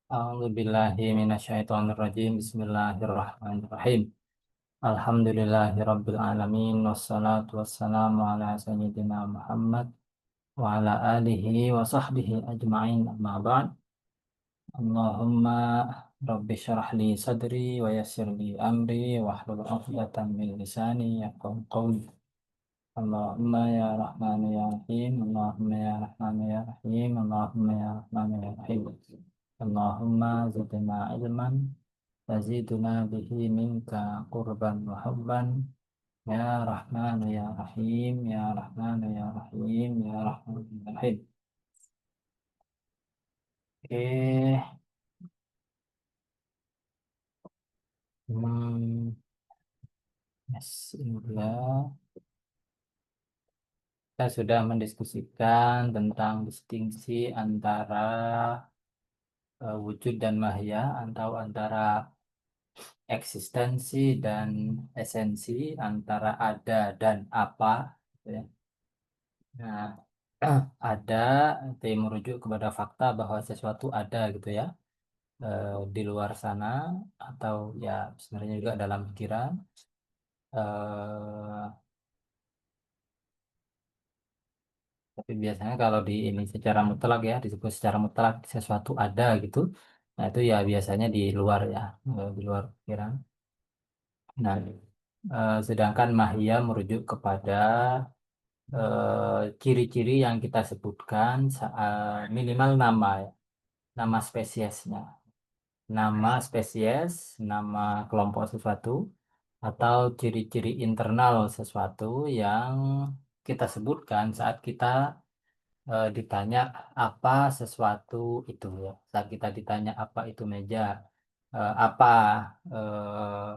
A'udzubillahi minasyaitonirrajim. Bismillahirrahmanirrahim. Alhamdulillahirabbil alamin wassalatu wassalamu ala sayyidina Muhammad wa ala alihi wa sahbihi ajma'in. Amma ba'd. Allahumma rabbi syrah li sadri wa yassir li amri wa hlul 'uqdatam min lisani yafqahu qawli. Allahumma ya Rahman ya Rahim. Allahumma ya Rahman ya Rahim. Allahumma ya Rahman ya Rahim. Allahumma zidna ilman yaziduna bihi minka qurban wa hubban ya Rahman ya Rahim ya Rahman ya Rahim ya Rahman ya Rahim. Oke, hmm, bismillah. Kita sudah mendiskusikan tentang distingsi antara wujud dan mahya, atau antara eksistensi dan esensi, antara ada dan apa, gitu ya. Nah, ada itu yang merujuk kepada fakta bahwa sesuatu ada gitu ya, di luar sana, atau ya sebenarnya juga dalam pikiran. eh, tapi biasanya kalau di ini secara mutlak ya, disebut secara mutlak sesuatu ada gitu. Nah, itu ya biasanya di luar ya, di luar pikiran. Nah, sedangkan mahia merujuk kepada ciri-ciri yang kita sebutkan saat minimal nama ya, nama spesiesnya, nama spesies, nama kelompok sesuatu, atau ciri-ciri internal sesuatu yang kita sebutkan saat kita ditanya apa sesuatu itu ya. Saat kita ditanya apa itu meja, apa eh,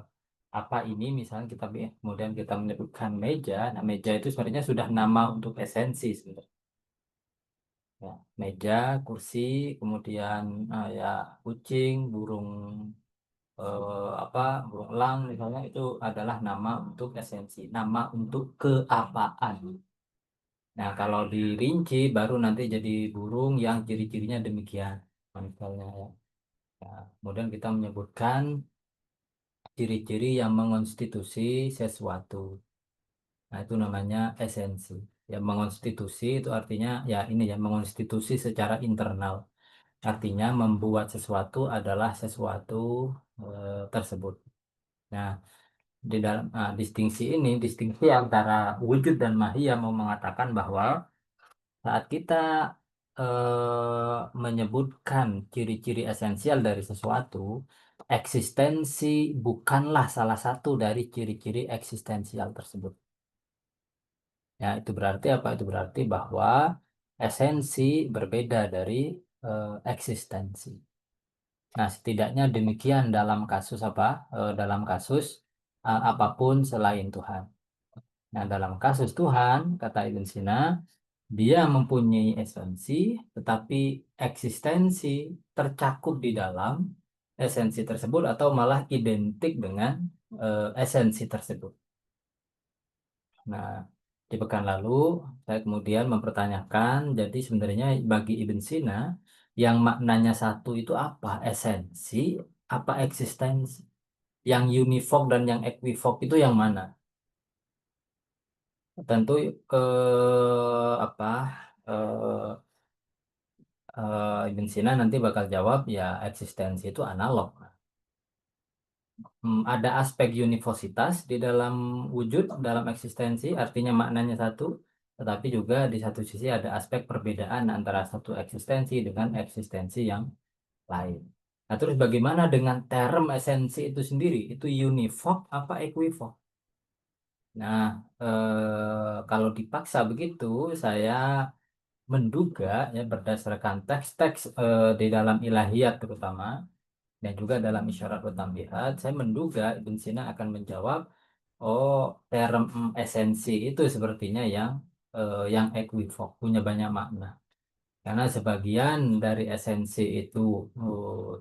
apa ini, misalnya kita kemudian kita menyebutkan meja. Nah, meja itu sebenarnya sudah nama untuk esensi sebenarnya. Ya, meja, kursi, kemudian ya kucing, burung, apa burung elang misalnya, itu adalah nama untuk esensi, nama untuk keapaan. Nah, kalau dirinci baru nanti jadi burung yang ciri-cirinya demikian misalnya ya. Nah, kemudian kita menyebutkan ciri-ciri yang mengonstitusi sesuatu. Nah, itu namanya esensi. Ya, mengonstitusi itu artinya ya ini ya, mengonstitusi secara internal. Artinya membuat sesuatu adalah sesuatu tersebut. Nah, di dalam distingsi antara wujud dan mahiyah mau mengatakan bahwa saat kita menyebutkan ciri-ciri esensial dari sesuatu, eksistensi bukanlah salah satu dari ciri-ciri eksistensial tersebut. Ya, itu berarti apa? Itu berarti bahwa esensi berbeda dari eksistensi. Nah, setidaknya demikian dalam kasus apa? Dalam kasus apapun selain Tuhan. Nah, dalam kasus Tuhan, kata Ibn Sina, dia mempunyai esensi, tetapi eksistensi tercakup di dalam esensi tersebut atau malah identik dengan esensi tersebut. Nah, di pekan lalu saya kemudian mempertanyakan, jadi sebenarnya bagi Ibn Sina yang maknanya satu itu apa? Esensi, apa eksistensi? Yang univoc dan yang equivoc itu yang mana? Tentu apa? eh, Ibn Sina nanti bakal jawab ya eksistensi itu analog. Ada aspek univositas di dalam wujud, dalam eksistensi, artinya maknanya satu, tetapi juga di satu sisi ada aspek perbedaan antara satu eksistensi dengan eksistensi yang lain. Nah, terus bagaimana dengan term esensi itu sendiri? Itu univoc apa equivoc? Nah, kalau dipaksa begitu, saya menduga ya berdasarkan teks-teks di dalam ilahiyat terutama, dan juga dalam isyarat wa tambihat, saya menduga Ibn Sina akan menjawab, oh, term esensi itu sepertinya yang equivoc, punya banyak makna. Karena sebagian dari esensi itu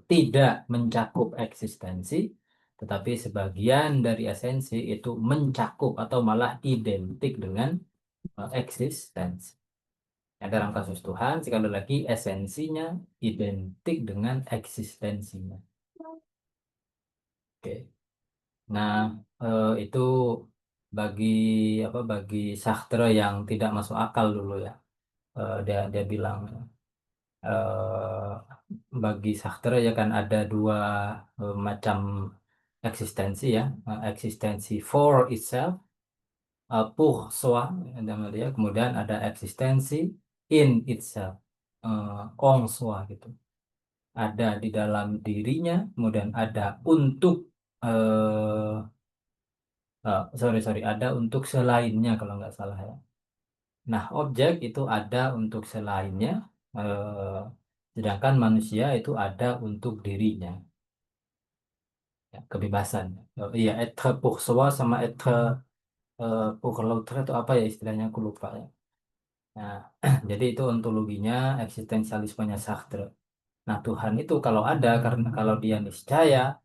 tidak mencakup eksistensi, tetapi sebagian dari esensi itu mencakup atau malah identik dengan eksistensi. Ya, dalam kasus Tuhan, sekali lagi esensinya identik dengan eksistensinya. Oke. Nah, itu bagi bagi Sartre yang tidak masuk akal dulu ya. Dia dia bilang bagi Sartre ya kan ada dua macam eksistensi ya. Eksistensi for itself, pour soi, nama dia. Kemudian ada eksistensi in itself, en soi gitu. Ada di dalam dirinya, kemudian ada untuk sorry, ada untuk selainnya kalau nggak salah ya. Nah, objek itu ada untuk selainnya, eh, sedangkan manusia itu ada untuk dirinya. Ya, kebebasan. Iya, être pour soi sama être pour l'autre itu apa ya istilahnya aku lupa ya. Nah, jadi itu ontologinya eksistensialismenya Sartre. Nah, Tuhan itu kalau ada karena kalau dia niscaya,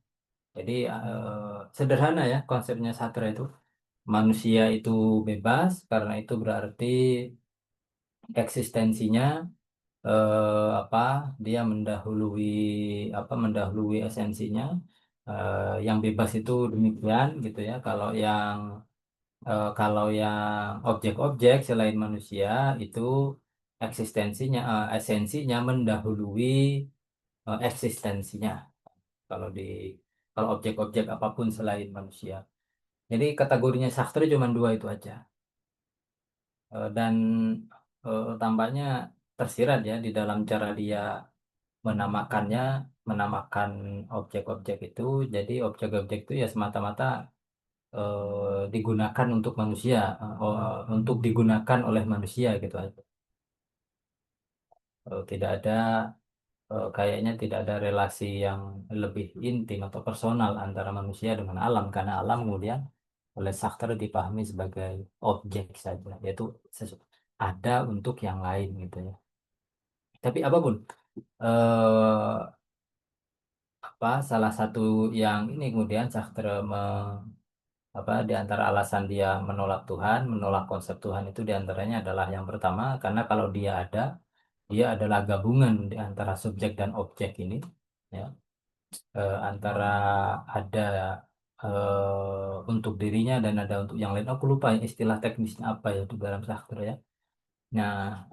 jadi sederhana ya konsepnya Sartre itu. Manusia itu bebas karena itu berarti eksistensinya apa dia mendahului esensinya. Yang bebas itu demikian gitu ya. Kalau yang objek-objek selain manusia itu esensinya mendahului eksistensinya. Kalau di kalau objek-objek apapun selain manusia. Jadi kategorinya Sartre cuma dua itu aja. Dan tampaknya tersirat ya di dalam cara dia menamakannya, menamakan objek-objek itu. Jadi objek-objek itu ya semata-mata digunakan untuk manusia, untuk digunakan oleh manusia gitu aja. Tidak ada kayaknya tidak ada relasi yang lebih intim atau personal antara manusia dengan alam karena alam kemudian oleh Sartre dipahami sebagai objek saja, yaitu ada untuk yang lain gitu ya. Tapi apapun eh, salah satu yang ini kemudian Sartre di antara alasan dia menolak Tuhan, menolak konsep Tuhan itu diantaranya adalah yang pertama karena kalau dia ada, dia adalah gabungan di antara subjek dan objek ini, ya. Antara ada untuk dirinya dan ada untuk yang lain. Aku lupa ya istilah teknisnya apa ya di dalam Sartre ya. Nah,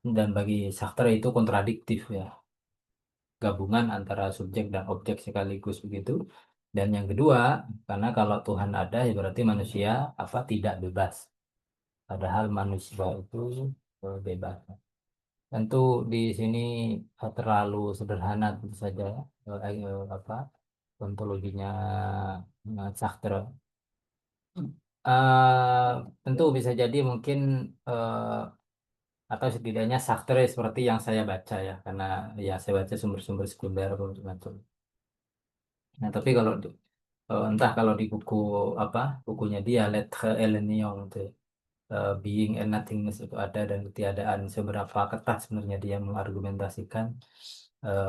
dan bagi Sartre itu kontradiktif ya, gabungan antara subjek dan objek sekaligus begitu. Dan yang kedua, karena kalau Tuhan ada ya berarti manusia tidak bebas. Padahal manusia itu bebas. Tentu di sini terlalu sederhana tentu saja ya, ontologinya Sartre. Eh, Tentu bisa jadi mungkin atau setidaknya Sartre seperti yang saya baca ya, karena ya saya baca sumber-sumber sekunder macam. Nah, tapi kalau entah kalau di bukunya dia Lettre et le Néant itu ya, being and nothingness itu ada dan ketiadaan seberapa ketat sebenarnya dia mengargumentasikan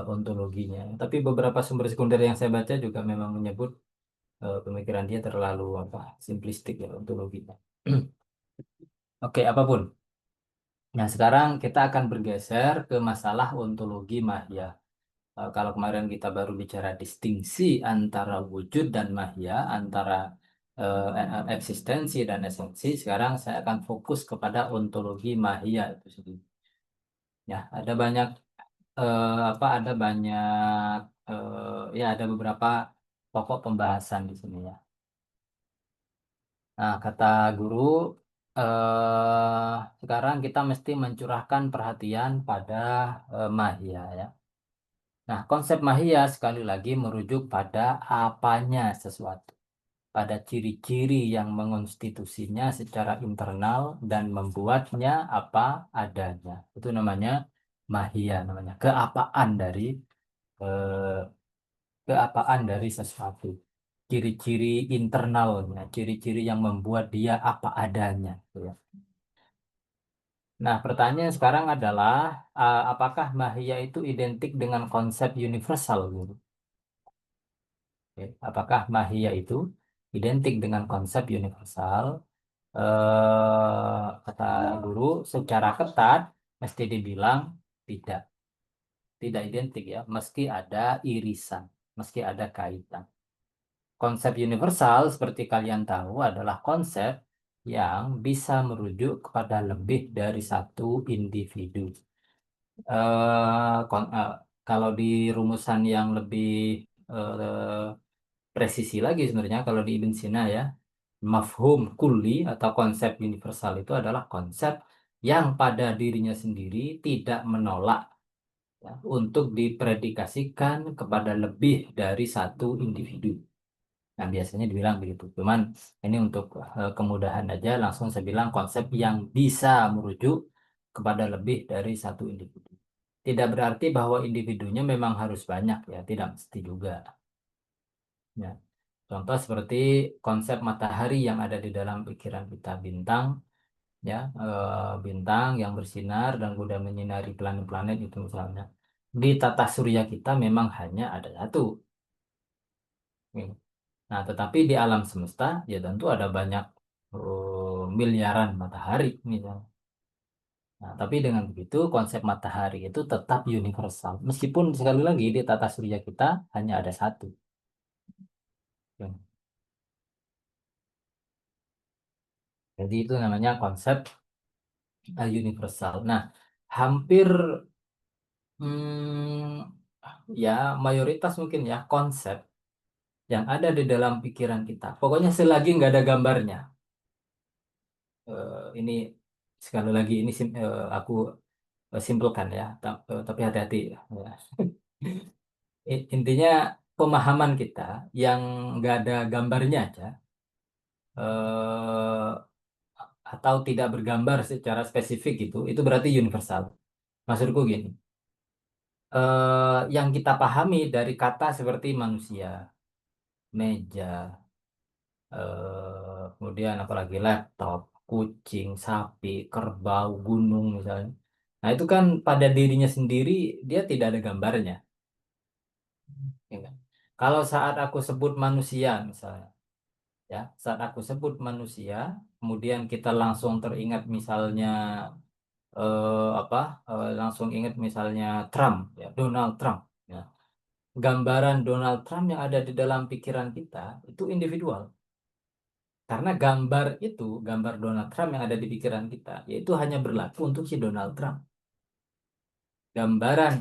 ontologinya. Tapi beberapa sumber sekunder yang saya baca juga memang menyebut pemikiran dia terlalu simplistik ya ontologinya. Oke, apapun. Nah, sekarang kita akan bergeser ke masalah ontologi mahya. Kalau kemarin kita baru bicara distingsi antara wujud dan mahya, antara eksistensi dan esensi, sekarang saya akan fokus kepada ontologi mahya itu sendiri. Ya, ada banyak ada banyak ya ada beberapa pokok pembahasan di sini ya. Nah, kata guru, sekarang kita mesti mencurahkan perhatian pada mahya ya. Nah, konsep mahia sekali lagi merujuk pada apanya sesuatu, pada ciri-ciri yang mengonstitusinya secara internal dan membuatnya apa adanya. Itu namanya mahia, namanya eh, keapaan dari sesuatu. Ciri-ciri internalnya, ciri-ciri yang membuat dia apa adanya, gitu ya. Nah, pertanyaan sekarang adalah apakah mahia itu identik dengan konsep universal, gitu? Oke, apakah mahia itu identik dengan konsep universal? Kata guru, secara ketat mesti dibilang tidak, tidak identik ya, meski ada irisan, meski ada kaitan. Konsep universal seperti kalian tahu adalah konsep yang bisa merujuk kepada lebih dari satu individu. Kalau di rumusan yang lebih eh, presisi lagi sebenarnya, kalau di Ibn Sina ya, mafhum kulli atau konsep universal itu adalah konsep yang pada dirinya sendiri tidak menolak ya, untuk dipredikasikan kepada lebih dari satu individu. Nah, biasanya dibilang begitu. Cuman ini untuk kemudahan aja langsung saya bilang konsep yang bisa merujuk kepada lebih dari satu individu. Tidak berarti bahwa individunya memang harus banyak ya, tidak mesti juga. Ya. Contoh seperti konsep matahari yang ada di dalam pikiran kita, bintang ya, bintang yang bersinar dan mudah menyinari planet-planet itu misalnya. Di tata surya kita memang hanya ada satu. Ya. Nah, tetapi di alam semesta ya tentu ada banyak miliaran matahari misalnya. Nah, tapi dengan begitu konsep matahari itu tetap universal. Meskipun sekali lagi di tata surya kita hanya ada satu. Ya. Jadi itu namanya konsep universal. Nah, hampir ya mayoritas mungkin ya konsep yang ada di dalam pikiran kita. Pokoknya selagi nggak ada gambarnya. Ini sekali lagi ini aku simpulkan ya, tapi hati-hati ya. Intinya pemahaman kita yang nggak ada gambarnya aja eh, atau tidak bergambar secara spesifik itu berarti universal. Maksudku gini, yang kita pahami dari kata seperti manusia, meja, kemudian apalagi laptop, kucing, sapi, kerbau, gunung misalnya. Nah itu kan pada dirinya sendiri dia tidak ada gambarnya. Ya kan? Kalau saat aku sebut manusia misalnya, ya saat aku sebut manusia, kemudian kita langsung teringat misalnya apa? Langsung ingat misalnya Trump, ya Donald Trump. Ya. Gambaran Donald Trump yang ada di dalam pikiran kita itu individual. Karena gambar itu, gambar Donald Trump yang ada di pikiran kita, yaitu hanya berlaku untuk si Donald Trump. Gambaran,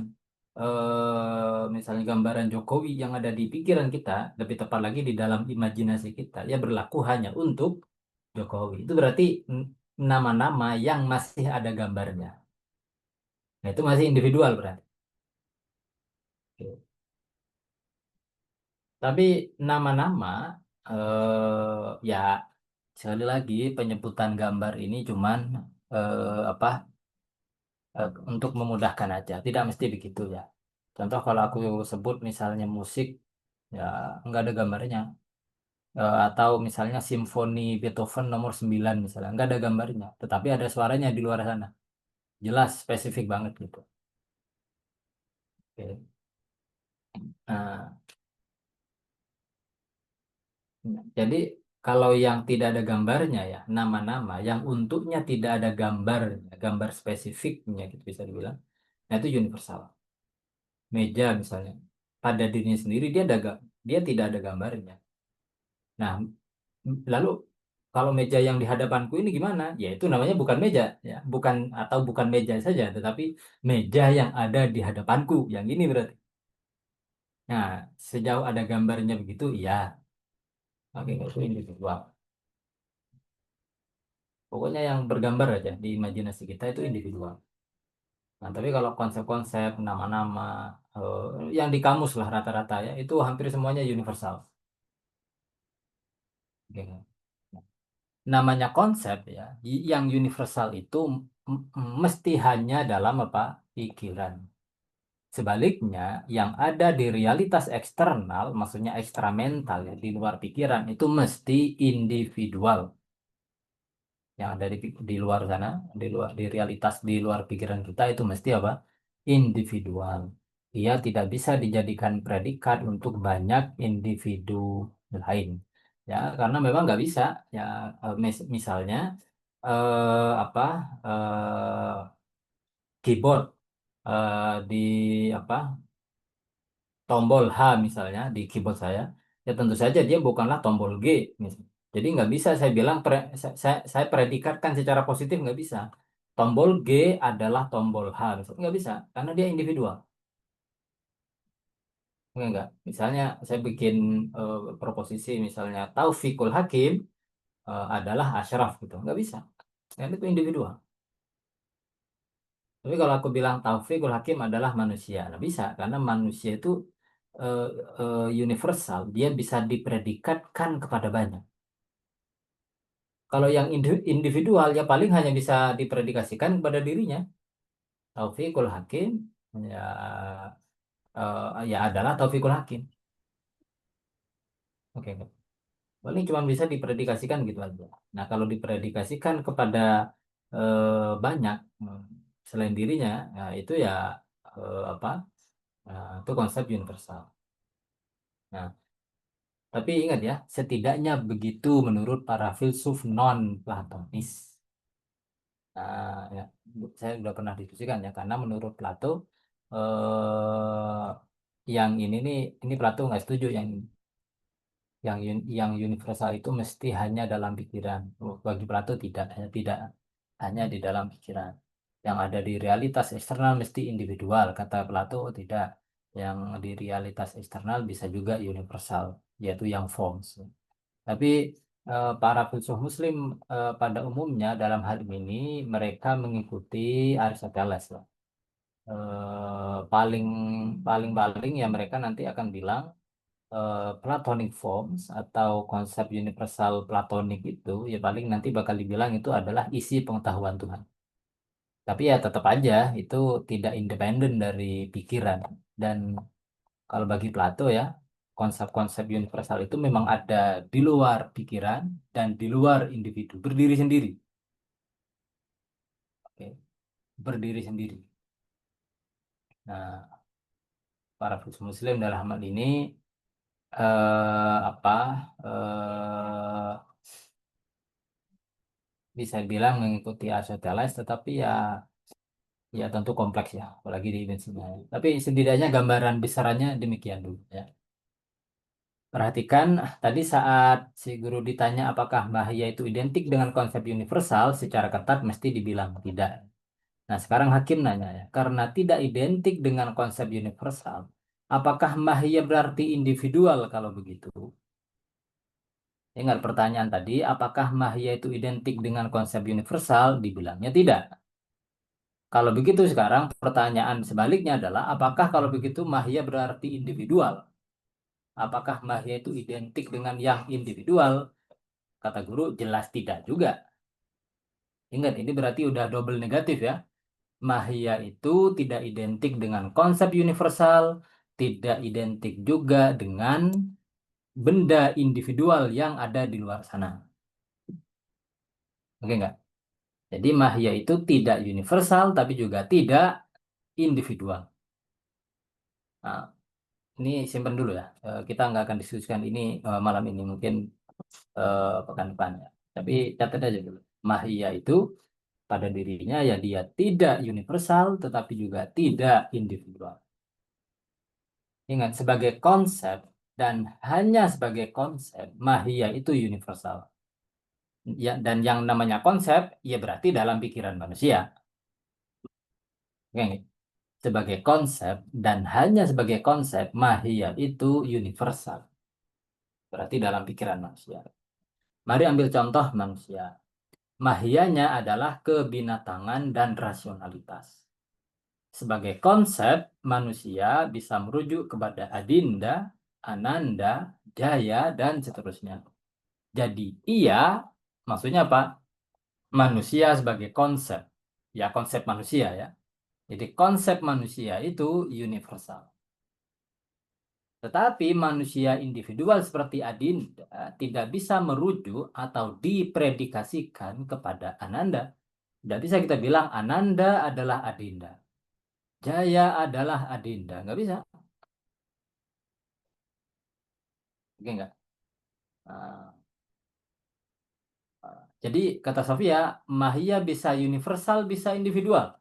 misalnya gambaran Jokowi yang ada di pikiran kita, lebih tepat lagi di dalam imajinasi kita, ya berlaku hanya untuk Jokowi. Itu berarti nama-nama yang masih ada gambarnya. Nah, itu masih individual berarti. Oke. Tapi nama-nama, ya sekali lagi penyebutan gambar ini cuman apa untuk memudahkan aja. Tidak mesti begitu ya. Contoh kalau aku sebut misalnya musik, ya nggak ada gambarnya. Atau misalnya simfoni Beethoven nomor 9 misalnya, nggak ada gambarnya. Tetapi ada suaranya di luar sana. Jelas, spesifik banget gitu. Oke. Nah, jadi kalau yang tidak ada gambarnya ya, nama-nama yang untuknya tidak ada gambar, gambar spesifiknya gitu bisa dibilang, nah itu universal. Meja misalnya, pada dirinya sendiri dia dia tidak ada gambarnya. Nah, lalu kalau meja yang di hadapanku ini gimana? Ya itu namanya bukan meja, ya, bukan atau bukan meja saja, tetapi meja yang ada di hadapanku, yang ini berarti. Nah, sejauh ada gambarnya begitu, iya. Oke, itu individual. Pokoknya yang bergambar aja di imajinasi kita itu individual. Nah, tapi kalau konsep-konsep, nama-nama, yang di kamus lah rata-rata ya, itu hampir semuanya universal. Oke, kan? Namanya konsep ya, yang universal itu mesti hanya dalam apa? Pikiran. Sebaliknya, yang ada di realitas eksternal, maksudnya ekstramental ya, di luar pikiran itu mesti individual. Yang ada di luar sana, di realitas di luar pikiran kita itu mesti apa? Individual. Ia tidak bisa dijadikan predikat untuk banyak individu lain. ya karena memang nggak bisa ya. Misalnya apa keyboard di apa tombol H misalnya di keyboard saya, ya tentu saja dia bukanlah tombol G. Jadi nggak bisa saya bilang saya predikatkan secara positif nggak bisa. Tombol G adalah tombol H, misalnya. Nggak bisa karena dia individual. Nggak. Misalnya saya bikin proposisi misalnya Taufikul Hakim adalah Ashraf gitu, nggak bisa. Karena itu individual. Tapi kalau aku bilang Taufikul Hakim adalah manusia, nggak bisa karena manusia itu eh, universal, dia bisa dipredikatkan kepada banyak. Kalau yang individual ya paling hanya bisa dipredikasikan kepada dirinya. Taufikul Hakim ya ya adalah Taufikul Hakim. Oke, oke. Paling cuma bisa dipredikasikan gitu aja. Nah, kalau dipredikasikan kepada banyak selain dirinya, ya itu ya apa? Itu konsep universal. Nah, tapi ingat ya, setidaknya begitu menurut para filsuf non-Platonis. Nah, ya, saya sudah pernah diskusikan ya, karena menurut Plato, yang ini Plato nggak setuju yang universal itu mesti hanya dalam pikiran. Bagi Plato tidak hanya di dalam pikiran. Yang ada di realitas eksternal mesti individual. Kata Plato tidak. Yang di realitas eksternal bisa juga universal, yaitu yang forms. Tapi para filsuf Muslim pada umumnya dalam hal ini mereka mengikuti Aristoteles lah. Paling paling paling ya mereka nanti akan bilang Platonic forms atau konsep universal platonik itu ya paling nanti bakal dibilang itu adalah isi pengetahuan Tuhan. Tapi ya tetap aja itu tidak independen dari pikiran. Dan kalau bagi Plato ya konsep-konsep universal itu memang ada di luar pikiran dan di luar individu, berdiri sendiri. Oke, berdiri sendiri. Nah, para filsuf Muslim dalam hal ini apa bisa bilang mengikuti Aristoteles, tetapi ya tentu kompleks ya, apalagi di dimensinya. Tapi setidaknya gambaran besarannya demikian dulu ya. Perhatikan tadi saat si guru ditanya apakah Mahia itu identik dengan konsep universal, secara ketat mesti dibilang tidak. Nah sekarang hakim nanya ya, karena tidak identik dengan konsep universal, apakah Mahia berarti individual kalau begitu? Ingat pertanyaan tadi, apakah Mahia itu identik dengan konsep universal? Dibilangnya tidak. Kalau begitu sekarang pertanyaan sebaliknya adalah apakah kalau begitu mahia berarti individual? Apakah mahia itu identik dengan yang individual? Kata guru jelas tidak juga. Ingat ini berarti udah double negatif ya. Mahia itu tidak identik dengan konsep universal, tidak identik juga dengan benda individual yang ada di luar sana. Oke nggak? Jadi mahia itu tidak universal tapi juga tidak individual. Nah, ini simpan dulu ya. Kita nggak akan diskusikan ini malam ini, mungkin pekan depan ya. Tapi catat aja dulu. Mahia itu pada dirinya ya dia tidak universal, tetapi juga tidak individual. Ingat, sebagai konsep dan hanya sebagai konsep, mahia itu universal. Ya, dan yang namanya konsep, ya berarti dalam pikiran manusia. Oke, sebagai konsep dan hanya sebagai konsep, mahia itu universal. Berarti dalam pikiran manusia. Mari ambil contoh manusia. Mahianya adalah kebinatangan dan rasionalitas. Sebagai konsep, manusia bisa merujuk kepada adinda, ananda, jaya, dan seterusnya. Jadi, ia maksudnya apa? Manusia sebagai konsep. Ya, konsep manusia ya. Jadi, konsep manusia itu universal. Tetapi manusia individual seperti Adinda tidak bisa merujuk atau dipredikasikan kepada Ananda. Tidak bisa kita bilang Ananda adalah Adinda. Jaya adalah Adinda. Nggak bisa. Oke nggak? Nah, Jadi kata Sofia, mahia bisa universal, bisa individual.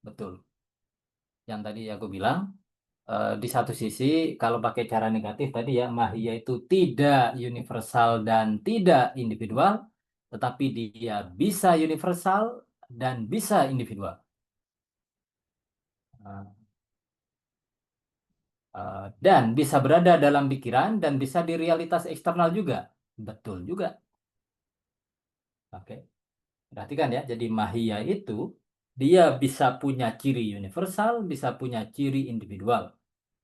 Betul. Yang tadi aku bilang, di satu sisi kalau pakai cara negatif tadi ya, mahia itu tidak universal dan tidak individual, tetapi dia bisa universal dan bisa individual. Eh, dan bisa berada dalam pikiran dan bisa di realitas eksternal juga. Betul juga. Oke. Perhatikan ya, jadi mahia itu dia bisa punya ciri universal, bisa punya ciri individual.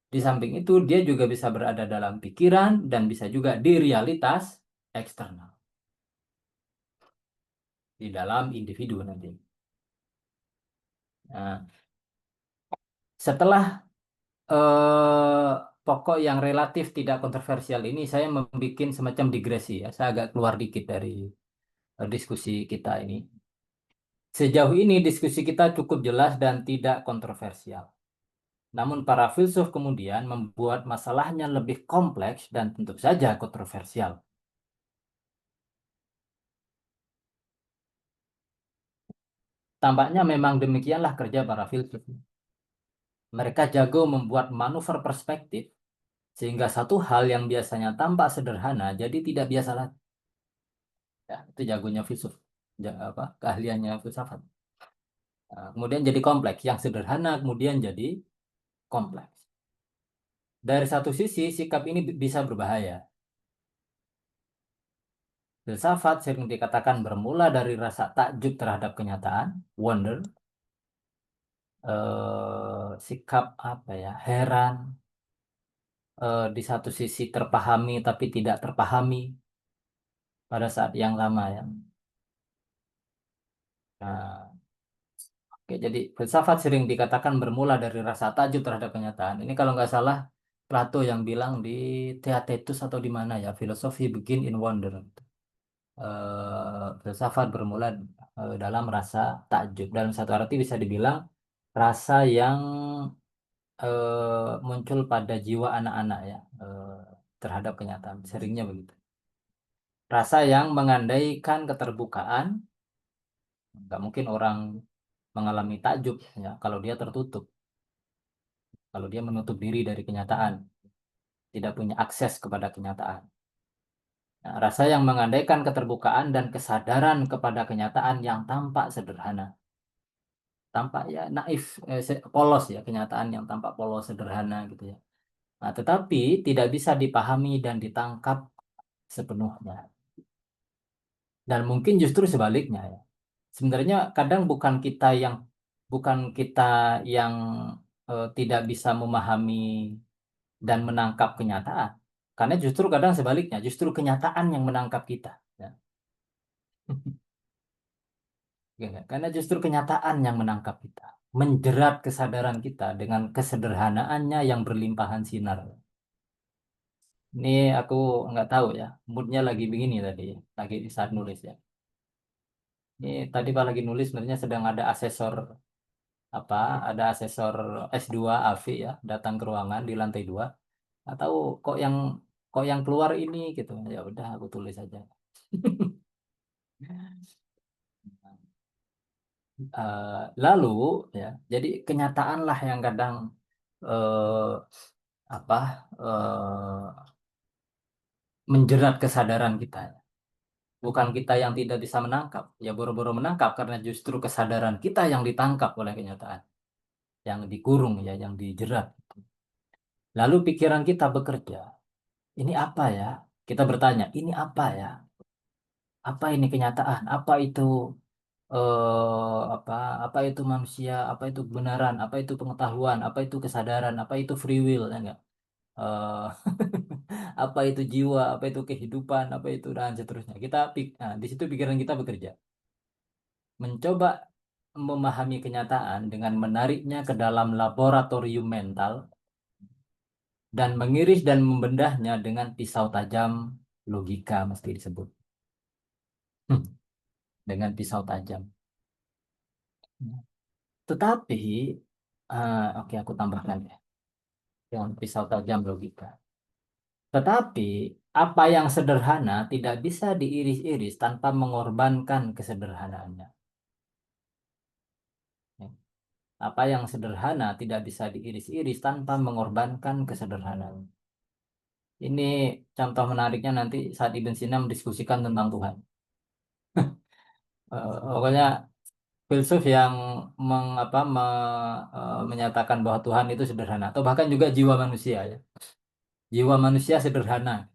Di samping itu, dia juga bisa berada dalam pikiran dan bisa juga di realitas eksternal, di dalam individu nanti. Nah, setelah pokok yang relatif tidak kontroversial ini, saya membuat semacam digresi ya. Saya agak keluar dikit dari diskusi kita ini. Sejauh ini diskusi kita cukup jelas dan tidak kontroversial. Namun para filsuf kemudian membuat masalahnya lebih kompleks dan tentu saja kontroversial. Tampaknya memang demikianlah kerja para filsuf. Mereka jago membuat manuver perspektif sehingga satu hal yang biasanya tampak sederhana jadi tidak biasa lagi. Ya, itu jagonya filsuf. Apa, keahliannya filsafat. Nah, kemudian jadi kompleks. Yang sederhana kemudian jadi kompleks. Dari satu sisi, sikap ini bisa berbahaya. Filsafat sering dikatakan bermula dari rasa takjub terhadap kenyataan, wonder, sikap apa ya, heran, di satu sisi terpahami tapi tidak terpahami pada saat yang sama ya. Nah, oke, jadi filsafat sering dikatakan bermula dari rasa takjub terhadap kenyataan. Ini kalau nggak salah Plato yang bilang di Theaetetus atau di mana ya, filosofi begin in wonder. Filsafat bermula dalam rasa takjub. Dalam satu arti bisa dibilang rasa yang muncul pada jiwa anak-anak ya, terhadap kenyataan. Seringnya begitu. Rasa yang mengandaikan keterbukaan, nggak mungkin orang mengalami takjub ya kalau dia tertutup, kalau dia menutup diri dari kenyataan, tidak punya akses kepada kenyataan. Nah, rasa yang mengandaikan keterbukaan dan kesadaran kepada kenyataan yang tampak sederhana, tampak ya naif, polos ya, kenyataan yang tampak polos sederhana gitu ya. Nah, tetapi tidak bisa dipahami dan ditangkap sepenuhnya. Dan mungkin justru sebaliknya ya. Sebenarnya kadang bukan kita yang tidak bisa memahami dan menangkap kenyataan. Karena justru kadang sebaliknya, justru kenyataan yang menangkap kita. Ya. Ya nggak? Karena justru kenyataan yang menangkap kita, menjerat kesadaran kita dengan kesederhanaannya yang berlimpahan sinar. Ini aku nggak tahu ya, moodnya lagi begini tadi, lagi di saat nulis ya. Ini tadi Pak lagi nulis sebenarnya sedang apa, ada asesor S2 AV ya, datang ke ruangan di lantai 2. Atau kok yang keluar ini gitu. Ya udah aku tulis aja. Lalu ya, jadi kenyataan lah yang kadang eh, apa menjerat kesadaran kita. Bukan kita yang tidak bisa menangkap, ya boro-boro menangkap karena justru kesadaran kita yang ditangkap oleh kenyataan, yang dikurung ya, yang dijerat. Lalu pikiran kita bekerja. Ini apa ya? Kita bertanya, ini apa ya? Apa ini kenyataan? Apa apa itu manusia? Apa itu kebenaran? Apa itu pengetahuan? Apa itu kesadaran? Apa itu free will? Ya enggak? Eh, apa itu jiwa? Apa itu kehidupan? Apa itu dan seterusnya. Nah, di situ pikiran kita bekerja, mencoba memahami kenyataan dengan menariknya ke dalam laboratorium mental dan mengiris dan membendahnya dengan pisau tajam logika mesti disebut. Hmm, dengan pisau tajam. Tetapi, oke aku tambahkan ya, dengan pisau tajam logika. Tetapi Apa yang sederhana tidak bisa diiris-iris tanpa mengorbankan kesederhanaannya. Ya. Apa yang sederhana tidak bisa diiris-iris tanpa mengorbankan kesederhanaan. Ini contoh menariknya nanti saat Ibn Sina mendiskusikan tentang Tuhan. Pokoknya filsuf yang menyatakan bahwa Tuhan itu sederhana atau bahkan juga jiwa manusia ya. Jiwa manusia sederhana,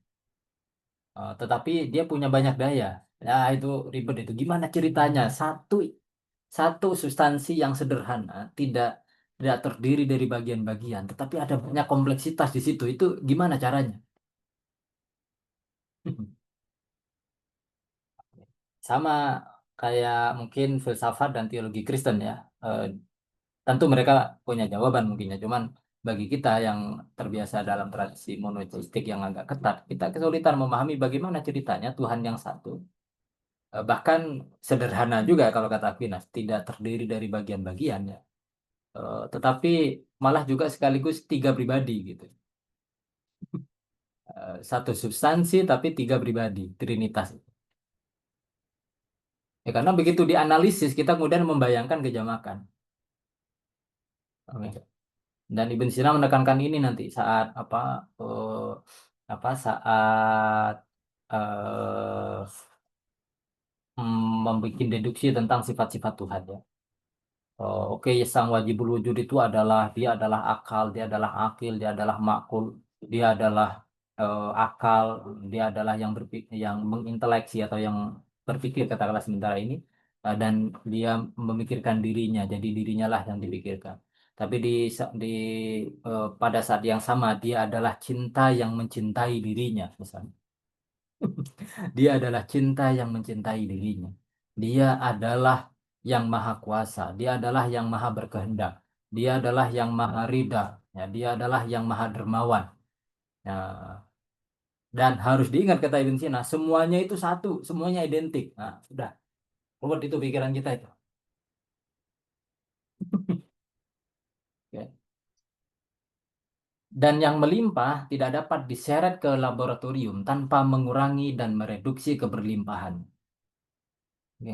tetapi dia punya banyak daya. Ya itu ribet itu. Gimana ceritanya? Satu substansi yang sederhana tidak tidak terdiri dari bagian-bagian, tetapi ada banyak kompleksitas di situ. Itu gimana caranya? Sama kayak mungkin filsafat dan teologi Kristen ya. Eh, Tentu mereka punya jawaban mungkinnya, cuman bagi kita yang terbiasa dalam tradisi monoteistik yang agak ketat, kita kesulitan memahami bagaimana ceritanya Tuhan yang satu. Bahkan sederhana juga kalau kata Aquinas, tidak terdiri dari bagian-bagian ya. Tetapi malah juga sekaligus tiga pribadi gitu. Satu substansi tapi tiga pribadi, Trinitas. Ya, karena begitu dianalisis kita kemudian membayangkan kejamakan. Oke. Dan Ibn Sina menekankan ini nanti saat saat eh membuat deduksi tentang sifat-sifat Tuhan ya. Oke, sang wajibul wujud itu adalah dia adalah akal, dia adalah akil, dia adalah makul, dia adalah akal, dia adalah yang berpikir, yang menginteleksi atau yang berpikir katakanlah sementara ini, dan dia memikirkan dirinya, jadi dirinya lah yang dipikirkan. Tapi pada saat yang sama dia adalah cinta yang mencintai dirinya, misalnya. Dia adalah cinta yang mencintai dirinya. Dia adalah yang maha kuasa. Dia adalah yang maha berkehendak. Dia adalah yang maha ridha. Ya, dia adalah yang maha dermawan. Ya, dan harus diingat kata Ibn Sina, semuanya itu satu, semuanya identik. Nah, sudah. Ruwet itu pikiran kita itu. Oke. Dan yang melimpah tidak dapat diseret ke laboratorium tanpa mengurangi dan mereduksi keberlimpahan. Oke.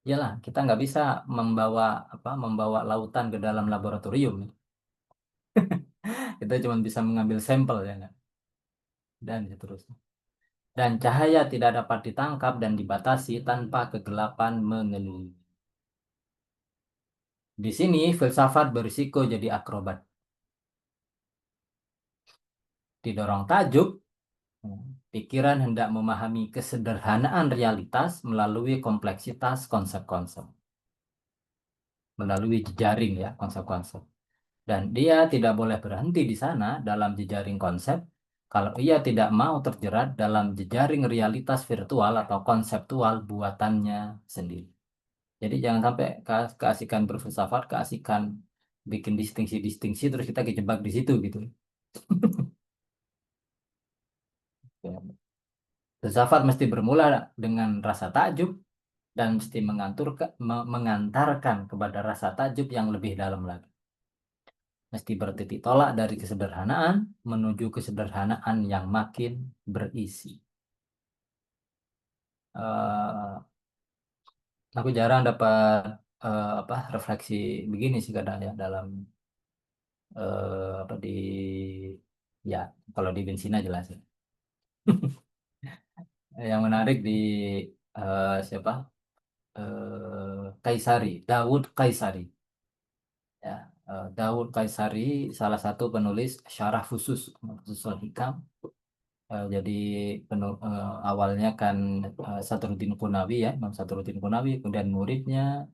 Iyalah, kita nggak bisa membawa lautan ke dalam laboratorium. Kita cuma bisa mengambil sampel ya nggak? Dan seterusnya. Dan cahaya tidak dapat ditangkap dan dibatasi tanpa kegelapan mengelilingi. Di sini filsafat berisiko jadi akrobat. Didorong tajuk, pikiran hendak memahami kesederhanaan realitas melalui kompleksitas konsep-konsep, melalui jejaring ya konsep-konsep. Dan dia tidak boleh berhenti di sana dalam jejaring konsep kalau ia tidak mau terjerat dalam jejaring realitas virtual atau konseptual buatannya sendiri. Jadi jangan sampai keasikan berfilsafat, keasikan bikin distingsi-distingsi terus kita kejebak di situ gitu. Ya. Filsafat mesti bermula dengan rasa takjub dan mesti mengantarkan kepada rasa takjub yang lebih dalam lagi. Mesti bertitik tolak dari kesederhanaan menuju kesederhanaan yang makin berisi. Eh, aku jarang dapat refleksi begini sih kadang ya dalam di ya kalau di Bensina jelas ya. Yang menarik di siapa Kaisari Daud Kaisari ya. Daud Kaisari salah satu penulis syarah khusus Fususul Hikam. Jadi awalnya kan Sadruddin Qunawi ya, Imam Sadruddin Qunawi, kemudian muridnya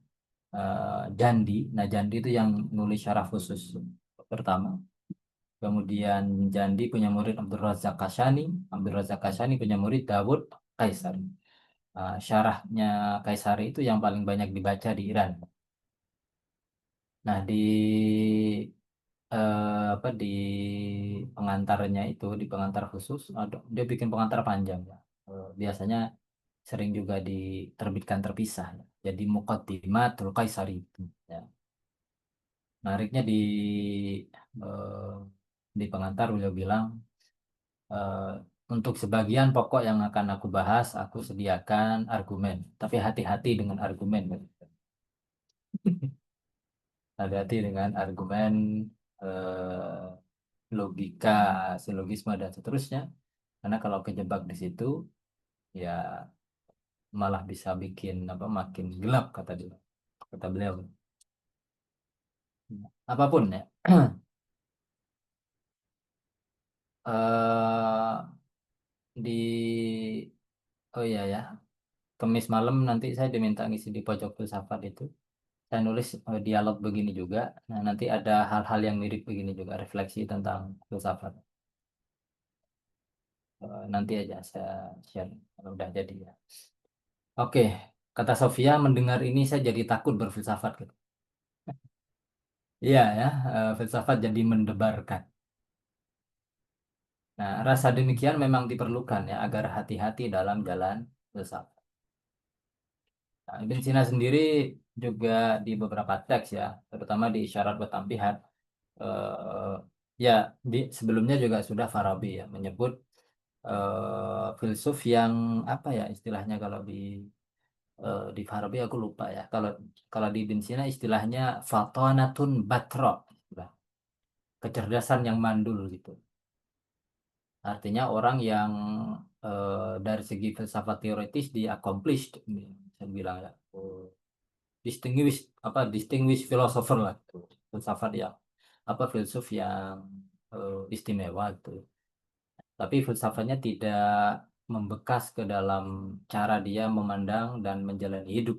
Jandi. Nah, Jandi itu yang nulis syarah khusus pertama. Kemudian Jandi punya murid Abdul Razak Kasyani, Abdul Razak Kasyani punya murid Dawud Kaisari. Syarahnya Kaisari itu yang paling banyak dibaca di Iran. Nah, di pengantarnya itu di pengantar khusus dia bikin pengantar panjang ya. Biasanya sering juga diterbitkan terpisah ya. Jadi Muqaddimatul Qaisari itu ya. Menariknya eh, di pengantar beliau bilang eh, Untuk sebagian pokok yang akan aku bahas, aku sediakan argumen. Tapi hati-hati dengan argumen. Hati-hati dengan argumen, logika, silogisme, dan seterusnya. Karena kalau kejebak di situ, ya malah bisa bikin apa makin gelap kata beliau. Apapun ya. Di oh iya ya, Kemis malam nanti saya diminta ngisi di pojok filsafat itu. Saya nulis dialog begini juga. Nah, nanti ada hal-hal yang mirip begini juga, refleksi tentang filsafat. Nanti aja saya share kalau udah jadi ya. Oke, kata Sofia, mendengar ini saya jadi takut berfilsafat gitu. Iya ya, filsafat jadi mendebarkan. Nah, rasa demikian memang diperlukan ya agar hati-hati dalam jalan filsafat. Nah, Ibn Sina sendiri juga di beberapa teks ya, terutama di Isyarat wa Tambihat, eh, ya sebelumnya juga sudah Farabi ya menyebut filsuf yang apa ya istilahnya kalau di Farabi aku lupa ya. Kalau kalau di Ibn Sina istilahnya fatonatun batro, istilah kecerdasan yang mandul gitu. Artinya orang yang dari segi filsafat teoritis di accomplished, ini saya bilang ya. Distinguished distinguished philosopher lah gitu. Filsafat yang filsuf yang istimewa gitu. Tapi filsafatnya tidak membekas ke dalam cara dia memandang dan menjalani hidup.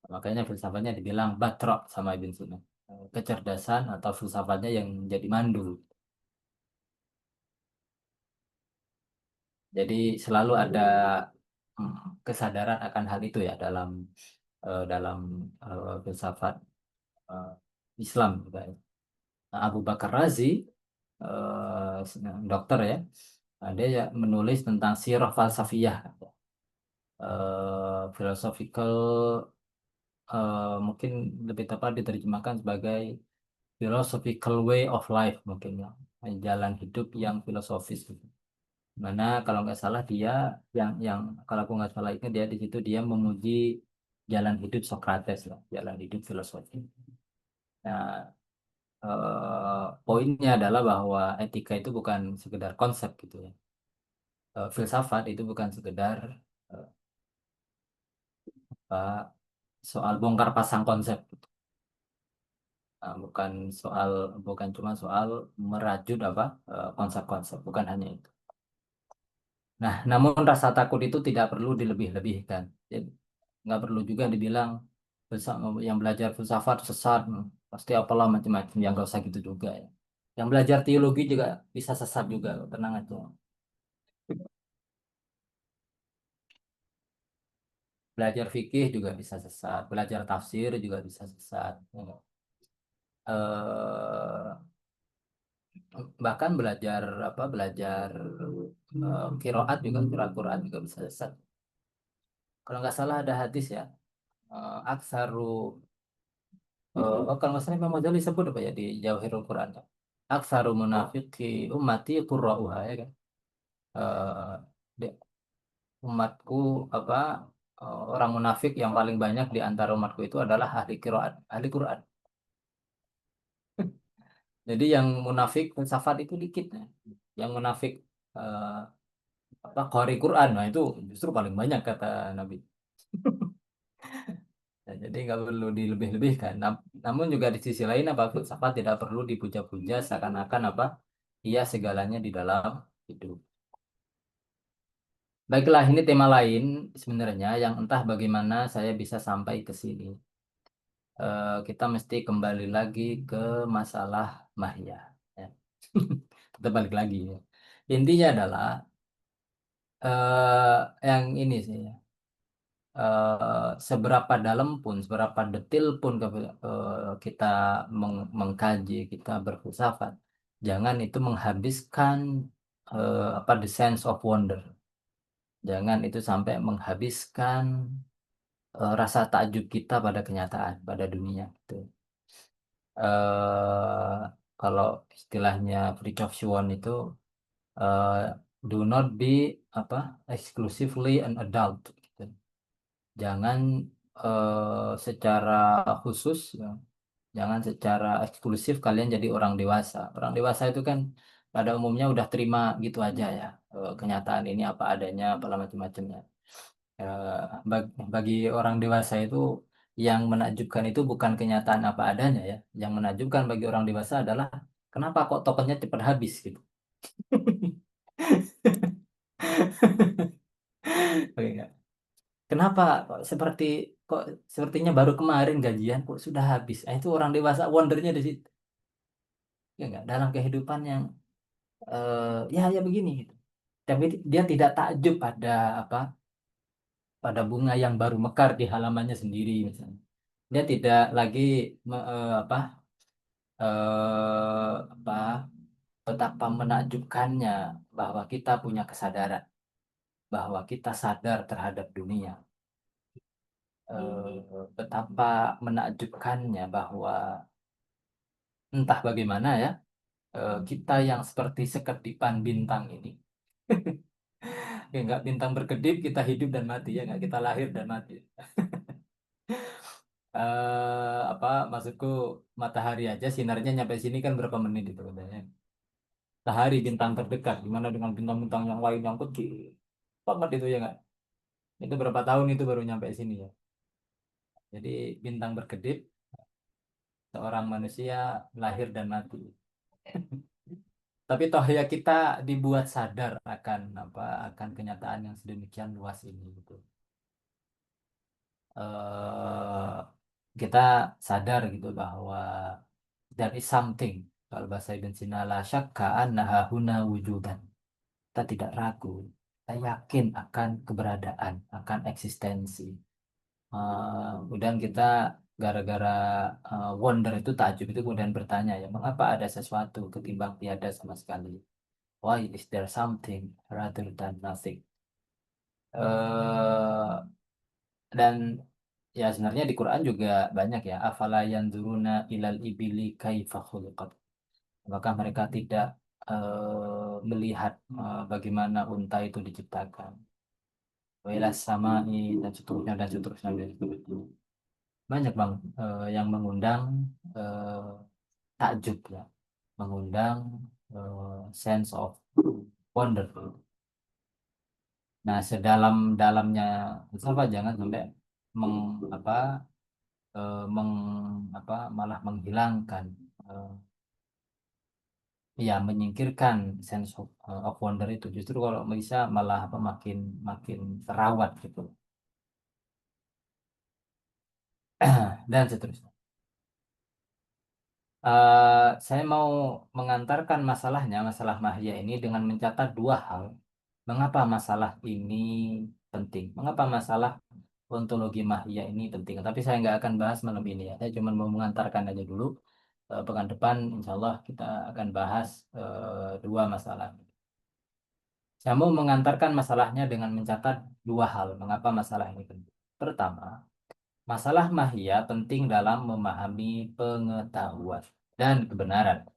Makanya filsafatnya dibilang batrok sama Ibn Sina. Kecerdasan atau filsafatnya yang jadi mandul. Jadi selalu ada kesadaran akan hal itu ya dalam filsafat eh, Islam juga ya. Nah, Abu Bakar Razi, dokter ya, dia ya menulis tentang sirah falsafiyah, philosophical, mungkin lebih tepat diterjemahkan sebagai philosophical way of life mungkin ya, jalan hidup yang filosofis gitu. Mana kalau nggak salah dia yang kalau aku nggak salah itu dia di situ dia memuji jalan hidup Socrates lah, jalan hidup filosofi. Nah, poinnya adalah bahwa etika itu bukan sekedar konsep gitu ya. Filsafat itu bukan sekedar eh, apa, soal bongkar pasang konsep, gitu. Bukan bukan cuma soal merajut konsep-konsep, bukan hanya itu. Nah, namun rasa takut itu tidak perlu dilebih-lebihkan. Jadi, nggak perlu juga dibilang yang belajar filsafat sesat, pasti apalah macam-macam, yang nggak usah gitu juga ya. Yang belajar teologi juga bisa sesat juga, tenang aja. Belajar fikih juga bisa sesat, belajar tafsir juga bisa sesat. Ya. Eh, Bahkan belajar qiraat Quran juga bisa sesat. Kalau nggak salah ada hadis ya, aksaru, kalau nggak salah Imam Ghazali sebut apa ya di Jawahirul Quran ya. Aksaru munafiki ummati qurra'uha ya kan. Eh, di- Umatku apa orang munafik yang paling banyak di antara umatku itu adalah ahli qiraat, ahli Quran. Jadi yang munafik filsafat itu dikit ya. Yang munafik eh, qori Quran, nah itu justru paling banyak kata Nabi. Ya, jadi nggak perlu dilebih-lebihkan. Namun juga di sisi lain filsafat tidak perlu dipuja-puja seakan-akan ia segalanya di dalam hidup. Baiklah, ini tema lain sebenarnya yang entah bagaimana saya bisa sampai ke sini. Kita mesti kembali lagi ke masalah mahya. Ya. Kita balik lagi ya. Intinya adalah yang ini sih ya. Seberapa dalam pun, seberapa detail pun kita mengkaji, kita berfilsafat, jangan itu menghabiskan the sense of wonder. Jangan itu sampai menghabiskan rasa takjub kita pada kenyataan, pada dunia. Gitu. Kalau istilahnya Fritjof Schuon itu eh, do not be apa exclusively an adult gitu. Jangan secara khusus ya, jangan secara eksklusif kalian jadi orang dewasa. Orang dewasa itu kan pada umumnya udah terima gitu aja ya, kenyataan ini apa adanya, apa macam-macamnya. Bagi orang dewasa itu yang menakjubkan itu bukan kenyataan apa adanya ya. Yang menakjubkan bagi orang dewasa adalah kenapa kok tokennya cepat habis gitu. Oke, nggak? Kenapa kok sepertinya baru kemarin gajian kok sudah habis. Nah, itu orang dewasa wondernya di situ. Ya enggak, dalam kehidupan yang ya begini gitu. Tapi dia tidak takjub pada apa pada bunga yang baru mekar di halamannya sendiri misalnya. Dia tidak lagi apa apa betapa menakjubkannya bahwa kita punya kesadaran, bahwa kita sadar terhadap dunia. Betapa menakjubkannya bahwa entah bagaimana ya, kita yang seperti sekedipan bintang ini, ya nggak bintang berkedip, kita hidup dan mati ya nggak, kita lahir dan mati. Apa maksudku, matahari aja sinarnya nyampe sini kan berapa menit itu katanya. Matahari bintang terdekat, gimana dengan bintang-bintang yang lain yang kecil banget itu ya nggak? Itu berapa tahun itu baru nyampe sini ya. Jadi bintang berkedip, seorang manusia lahir dan mati. Tapi toh ya kita dibuat sadar akan akan kenyataan yang sedemikian luas ini gitu. eh Kita sadar gitu bahwa there is something, kalau bahasa Ibn Sina, la syakka annaha huna wujudan. Kita tidak ragu, kita yakin akan keberadaan, akan eksistensi. Kemudian kita gara-gara wonder itu, takjub itu, kemudian bertanya ya, mengapa ada sesuatu ketimbang tiada sama sekali? Why is there something rather than nothing? eh dan ya sebenarnya di Quran juga banyak ya, afala yanzuruna ilal ibili kaifa khuliqat. Apakah mereka tidak melihat bagaimana unta itu diciptakan? Wailas samai dan seterusnya dan seterusnya. Banyak bang yang mengundang eh, takjub ya, mengundang sense of wonder. Nah, sedalam-dalamnya apa, jangan sampai meng, apa meng, malah menghilangkan, eh, ya menyingkirkan sense of wonder itu. Justru kalau bisa malah makin makin terawat gitu. Dan seterusnya. Saya mau mengantarkan masalah mahia ini dengan mencatat dua hal. Mengapa masalah ini penting? Mengapa masalah ontologi mahia ini penting? Tapi saya nggak akan bahas malam ini ya. Saya cuma mau mengantarkan aja dulu. Pekan depan, insya Allah kita akan bahas dua masalah. Saya mau mengantarkan masalahnya dengan mencatat dua hal. Mengapa masalah ini penting? Pertama, masalah mahia penting dalam memahami pengetahuan dan kebenaran.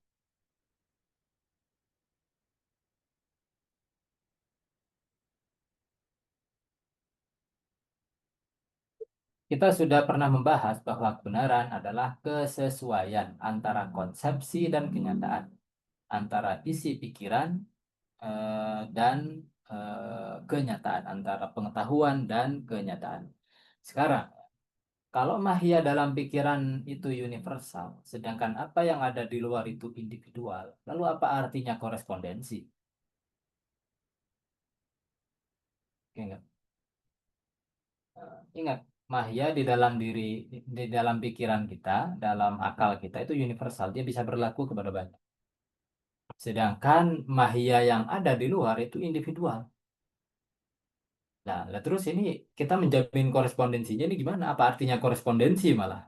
Kita sudah pernah membahas bahwa kebenaran adalah kesesuaian antara konsepsi dan kenyataan, antara isi pikiran dan kenyataan, antara pengetahuan dan kenyataan. Sekarang, kalau mahia dalam pikiran itu universal, sedangkan apa yang ada di luar itu individual, lalu apa artinya korespondensi? Oke, nggak? Ingat, mahia di dalam diri, di dalam pikiran kita, dalam akal kita itu universal, dia bisa berlaku kepada banyak. Sedangkan mahia yang ada di luar itu individual. Nah, lah terus ini kita menjamin korespondensinya ini gimana? Apa artinya korespondensi malah?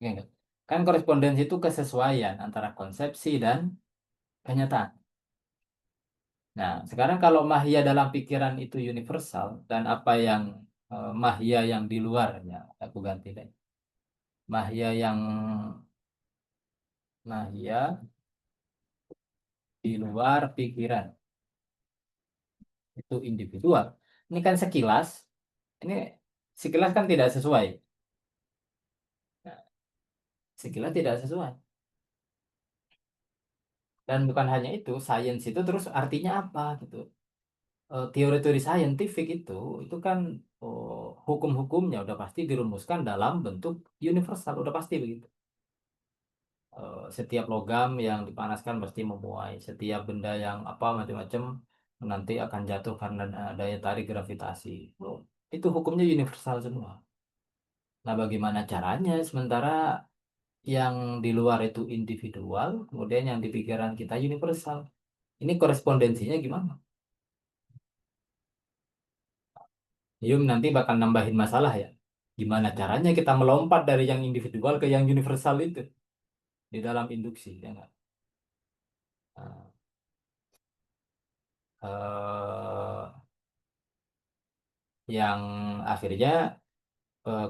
Ya, enggak? Kan korespondensi itu kesesuaian antara konsepsi dan kenyataan. Nah, sekarang kalau mahia dalam pikiran itu universal dan apa yang mahia yang di luarnya, aku ganti deh. Mahia yang mahia di luar pikiran itu individual. Ini kan sekilas, ini sekilas kan tidak sesuai. Nah, sekilas tidak sesuai. Dan bukan hanya itu, sains itu terus artinya apa gitu. Teori-teori saintifik itu kan hukum-hukumnya udah pasti dirumuskan dalam bentuk universal, udah pasti begitu. Setiap logam yang dipanaskan pasti memuai, setiap benda yang apa macam-macam nanti akan jatuh karena daya tarik gravitasi. Itu hukumnya universal semua. Nah, bagaimana caranya sementara yang di luar itu individual, kemudian yang di pikiran kita universal. Ini korespondensinya gimana? Yum nanti bakal nambahin masalah ya. Gimana caranya kita melompat dari yang individual ke yang universal itu di dalam induksi, ya nggak? Nah, yang akhirnya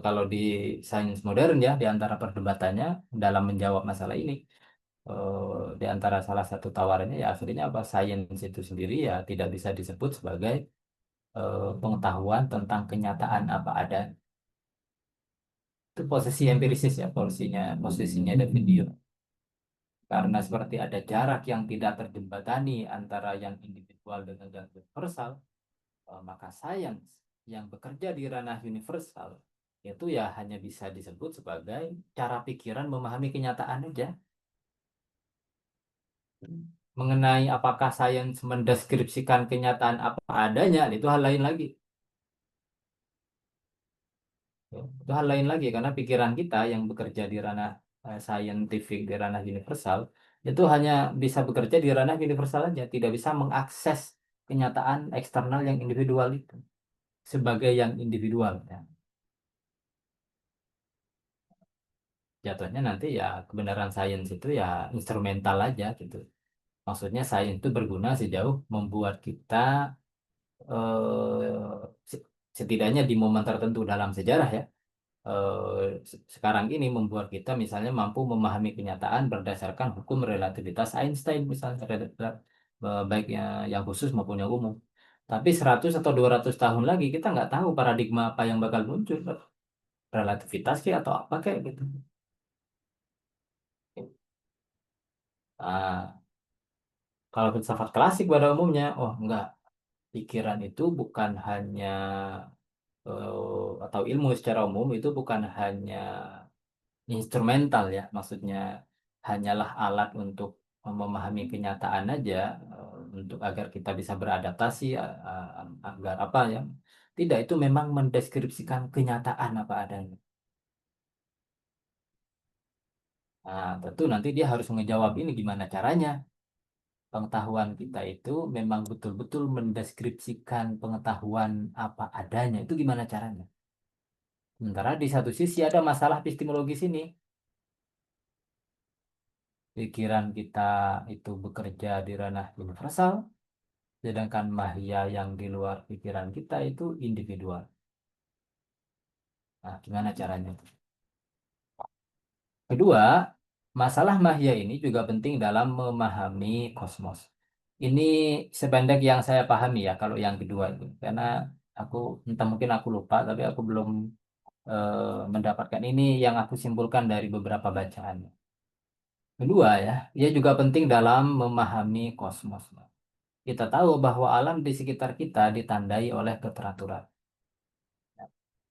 kalau di sains modern ya, di antara perdebatannya dalam menjawab masalah ini, di antara salah satu tawarannya ya akhirnya apa? Sains itu sendiri ya tidak bisa disebut sebagai pengetahuan tentang kenyataan apa ada. Itu posisi empirisis ya, posisinya David Hume. Karena seperti ada jarak yang tidak terjembatani antara yang individual dengan yang universal, maka sains yang bekerja di ranah universal itu ya hanya bisa disebut sebagai cara pikiran memahami kenyataan aja. Mengenai apakah sains mendeskripsikan kenyataan apa adanya, itu hal lain lagi. Ya, itu hal lain lagi karena pikiran kita yang bekerja di ranah scientific, di ranah universal, itu hanya bisa bekerja di ranah universal aja, tidak bisa mengakses kenyataan eksternal yang individual itu sebagai yang individual. Ya. Jatuhnya nanti ya kebenaran sains itu ya instrumental aja gitu. Maksudnya sains itu berguna sejauh membuat kita se- setidaknya di momen tertentu dalam sejarah ya sekarang ini membuat kita misalnya mampu memahami kenyataan berdasarkan hukum relativitas Einstein misalnya baik yang khusus maupun yang umum. Tapi 100 atau 200 tahun lagi kita nggak tahu paradigma apa yang bakal muncul, relativitas kayak atau apa kayak gitu. Nah, kalau filsafat klasik pada umumnya, oh enggak, pikiran itu bukan hanya atau ilmu secara umum itu bukan hanya instrumental ya, maksudnya hanyalah alat untuk memahami kenyataan aja untuk agar kita bisa beradaptasi agar apa ya. Tidak, itu memang mendeskripsikan kenyataan apa adanya. Nah, tentu nanti dia harus menjawab ini gimana caranya. Pengetahuan kita itu memang betul-betul mendeskripsikan pengetahuan apa adanya. Itu gimana caranya? Sementara di satu sisi ada masalah epistemologis ini. Pikiran kita itu bekerja di ranah universal, sedangkan mahia yang di luar pikiran kita itu individual. Nah, gimana caranya? Kedua, masalah mahia ini juga penting dalam memahami kosmos. Ini sependek yang saya pahami ya, kalau yang kedua itu. Karena aku, entah mungkin aku lupa, tapi aku belum mendapatkan ini yang aku simpulkan dari beberapa bacaan. Kedua ya, ia juga penting dalam memahami kosmos. Kita tahu bahwa alam di sekitar kita ditandai oleh keteraturan.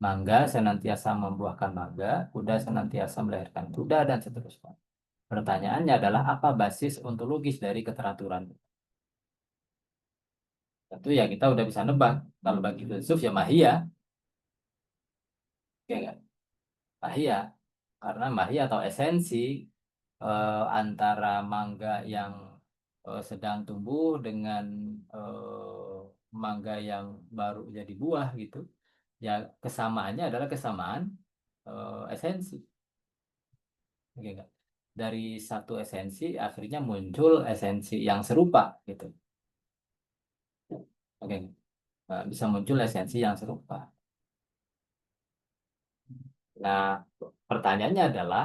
Mangga senantiasa membuahkan mangga, kuda senantiasa melahirkan kuda, dan seterusnya. Pertanyaannya adalah apa basis ontologis dari keteraturan? Tentu ya kita udah bisa nebak. Kalau bagi filsuf ya mahia, ya nggak? Mahia. Karena mahia atau esensi antara mangga yang sedang tumbuh dengan mangga yang baru jadi buah gitu. Ya kesamaannya adalah kesamaan esensi. Oke, nggak? Dari satu esensi akhirnya muncul esensi yang serupa gitu. Oke, bisa muncul esensi yang serupa. Nah, pertanyaannya adalah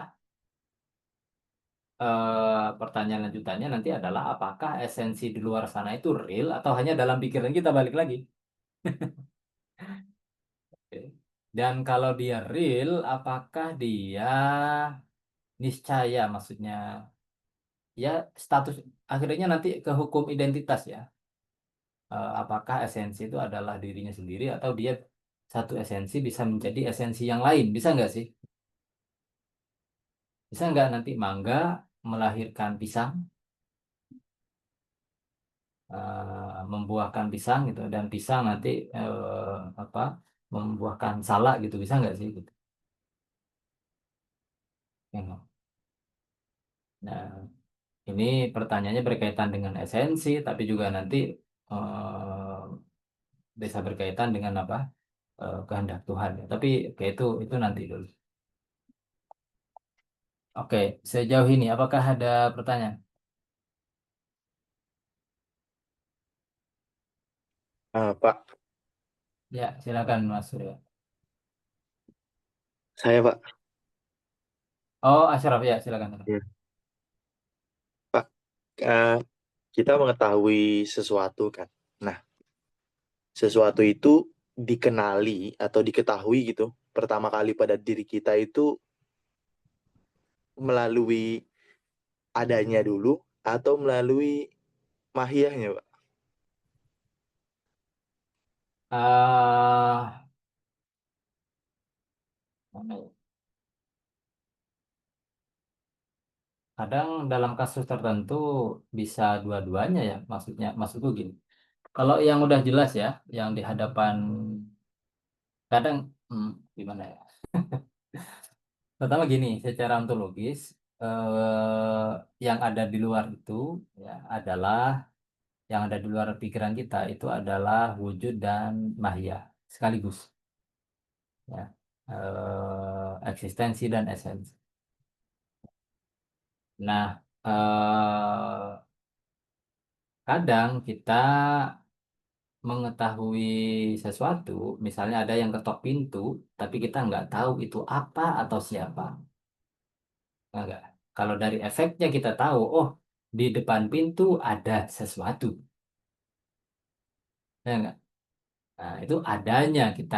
pertanyaan lanjutannya nanti adalah apakah esensi di luar sana itu real atau hanya dalam pikiran kita balik lagi. Oke. Dan kalau dia real, apakah dia niscaya, maksudnya ya status akhirnya nanti ke hukum identitas ya. Apakah esensi itu adalah dirinya sendiri atau dia satu esensi bisa menjadi esensi yang lain? Bisa nggak sih? Bisa nggak nanti mangga melahirkan pisang, membuahkan pisang gitu, dan pisang nanti apa membuahkan salak gitu, bisa nggak sih gitu? Ya. Nah, ini pertanyaannya berkaitan dengan esensi, tapi juga nanti eh, bisa berkaitan dengan apa kehendak Tuhan. Ya. Tapi oke, itu nanti dulu. Oke, sejauh ini apakah ada pertanyaan? Pak, Ya, silakan Mas Surya. saya Pak. Oh, Ashraf ya, silakan. Hmm. Pak, eh, kita mengetahui sesuatu kan. Nah, sesuatu itu dikenali atau diketahui gitu pertama kali pada diri kita itu melalui adanya dulu atau melalui mahiyahnya, Pak. Ah, kadang dalam kasus tertentu bisa dua-duanya ya, maksudku gini. Kalau yang udah jelas ya, yang di hadapan kadang gimana ya? Pertama gini, secara ontologis yang ada di luar itu ya adalah yang ada di luar pikiran kita itu adalah wujud dan mahia sekaligus ya. Eksistensi dan esensi. Nah, kadang kita mengetahui sesuatu, misalnya ada yang ketok pintu, tapi kita nggak tahu itu apa atau siapa. Enggak. Kalau dari efeknya kita tahu, oh di depan pintu ada sesuatu. Ya enggak? Nah, itu adanya kita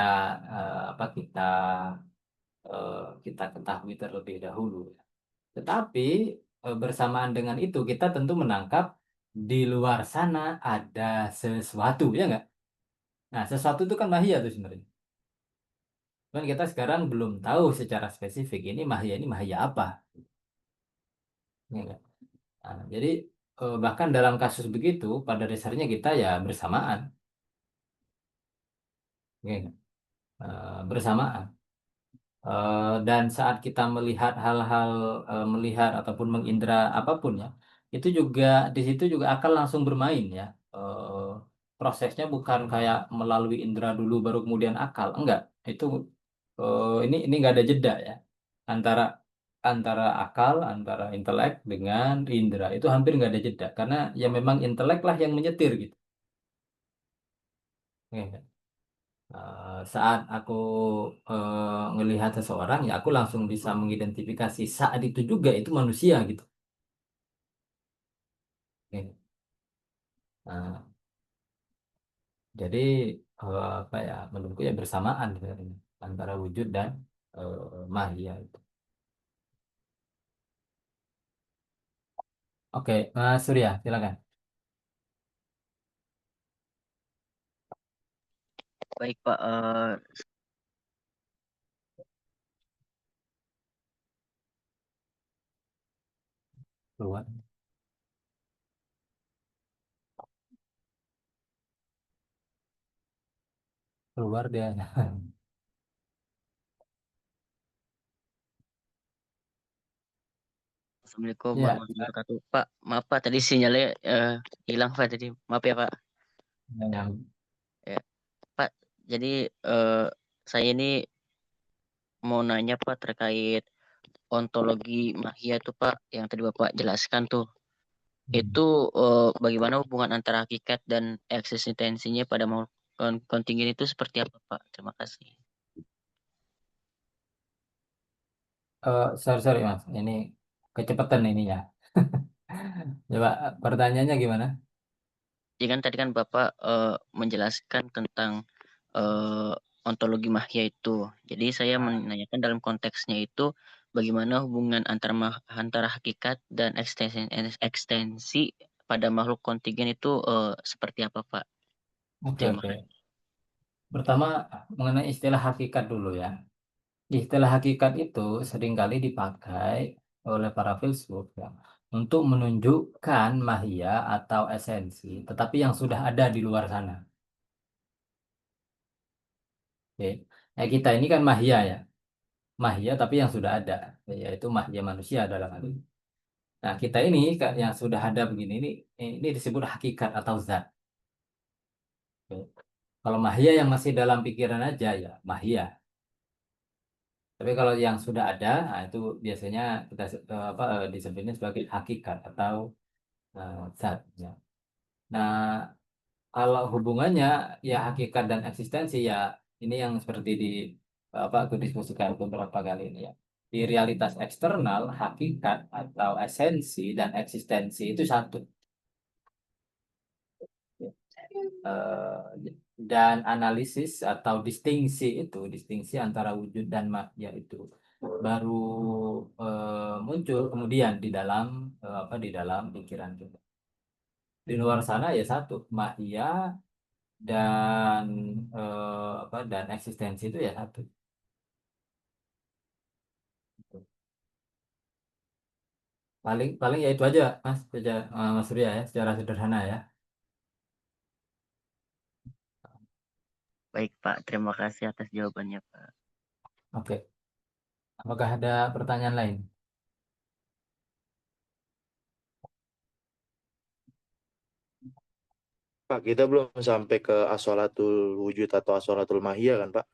eh, kita ketahui terlebih dahulu. Tetapi bersamaan dengan itu kita tentu menangkap di luar sana ada sesuatu, ya enggak? Nah, sesuatu itu kan mahia tuh sebenarnya. Cuman kita sekarang belum tahu secara spesifik ini mahia apa. Ya enggak? Nah, jadi bahkan dalam kasus begitu pada dasarnya kita ya bersamaan. Ya enggak? Bersamaan. Dan saat kita melihat hal-hal melihat ataupun mengindra apapun ya, itu juga di situ juga akan langsung bermain ya. Prosesnya bukan kayak melalui indera dulu baru kemudian akal, enggak. Itu ini nggak ada jeda ya antara antara akal, antara intelek dengan indera itu hampir nggak ada jeda karena ya memang intelek lah yang menyetir gitu. Ya, saat aku ngelihat seseorang ya aku langsung bisa mengidentifikasi saat itu juga itu manusia gitu. Ya. Nah, jadi apa ya menurutku ya bersamaan sebenarnya antara wujud dan mahia itu. Oke, Mas Surya, silakan. Baik Pak, Keluar, keluar dia. Assalamualaikum Ya, warahmatullahi wabarakatuh. Pak, maaf Pak, tadi sinyalnya hilang Pak tadi. Maaf ya Pak. yang Ya, Pak, jadi eh, saya ini mau nanya Pak terkait ontologi mahia tuh Pak, yang tadi Bapak jelaskan tuh. hmm. Itu bagaimana hubungan antara hakikat dan eksistensinya pada makhluk kontingen itu seperti apa Pak? Terima kasih. Sorry sorry Mas, ini kecepatan ini ya. Coba pertanyaannya gimana? Jadi kan tadi kan Bapak menjelaskan tentang eh, ontologi mahya itu. Jadi saya menanyakan dalam konteksnya itu bagaimana hubungan antara hakikat dan ekstensi pada makhluk kontingen itu seperti apa, Pak? Oke, Terima oke. kasih. Pertama, mengenai istilah hakikat dulu ya. Istilah hakikat itu seringkali dipakai oleh para filsuf ya, untuk menunjukkan mahia atau esensi, tetapi yang sudah ada di luar sana. Oke. Ya, kita ini kan mahia ya, mahia tapi yang sudah ada, yaitu mahia manusia dalam hal ini. Nah, kita ini yang sudah ada begini ini disebut hakikat atau zat. Oke. Kalau mahia yang masih dalam pikiran aja ya mahia. Tapi kalau yang sudah ada, nah itu biasanya kita disebutnya sebagai hakikat atau zat. Ya. Nah, kalau hubungannya ya hakikat dan eksistensi ya ini yang seperti aku diskusikan beberapa kali ini ya. Di realitas eksternal, hakikat atau esensi dan eksistensi itu satu. Ya. Dan analisis atau distingsi antara wujud dan makya itu baru muncul kemudian di dalam di dalam pikiran kita. Di luar sana ya satu, mahia dan dan eksistensi itu ya satu. Paling paling ya itu aja Mas, Mas Surya ya, secara sederhana ya. Baik, Pak. Terima kasih atas jawabannya, Pak. Oke. Apakah ada pertanyaan lain? Pak, kita belum sampai ke asolatul wujud atau asolatul mahia kan, Pak?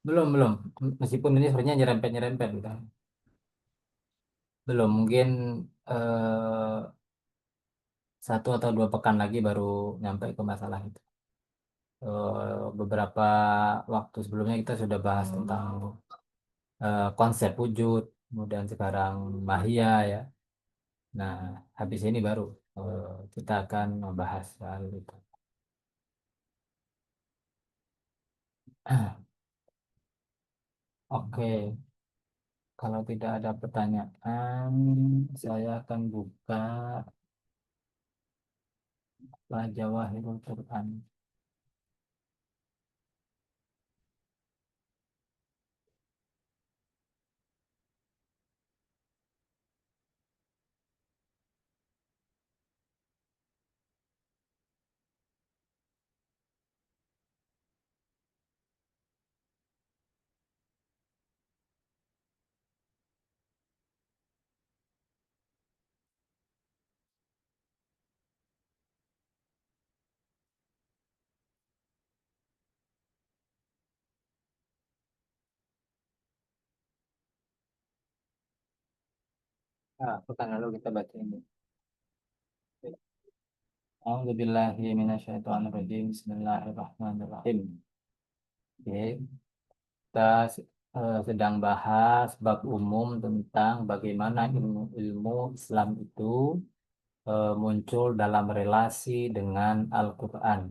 Belum, belum. Meskipun ini sebenarnya nyerempet-nyerempet gitu. Belum, mungkin eh, 1 atau 2 pekan lagi baru nyampe ke masalah itu. Beberapa waktu sebelumnya kita sudah bahas tentang konsep wujud, kemudian sekarang mahia ya. Nah, habis ini baru kita akan membahas soal itu. Oke, kalau tidak ada pertanyaan, saya akan buka Jawahirul Quran. Pekan lalu kita baca ini. A'udzubillahi minasyaitonirrajim. Bismillahirrahmanirrahim. Oke, kita sedang bahas bab umum tentang bagaimana ilmu-ilmu Islam itu muncul dalam relasi dengan Al-Quran.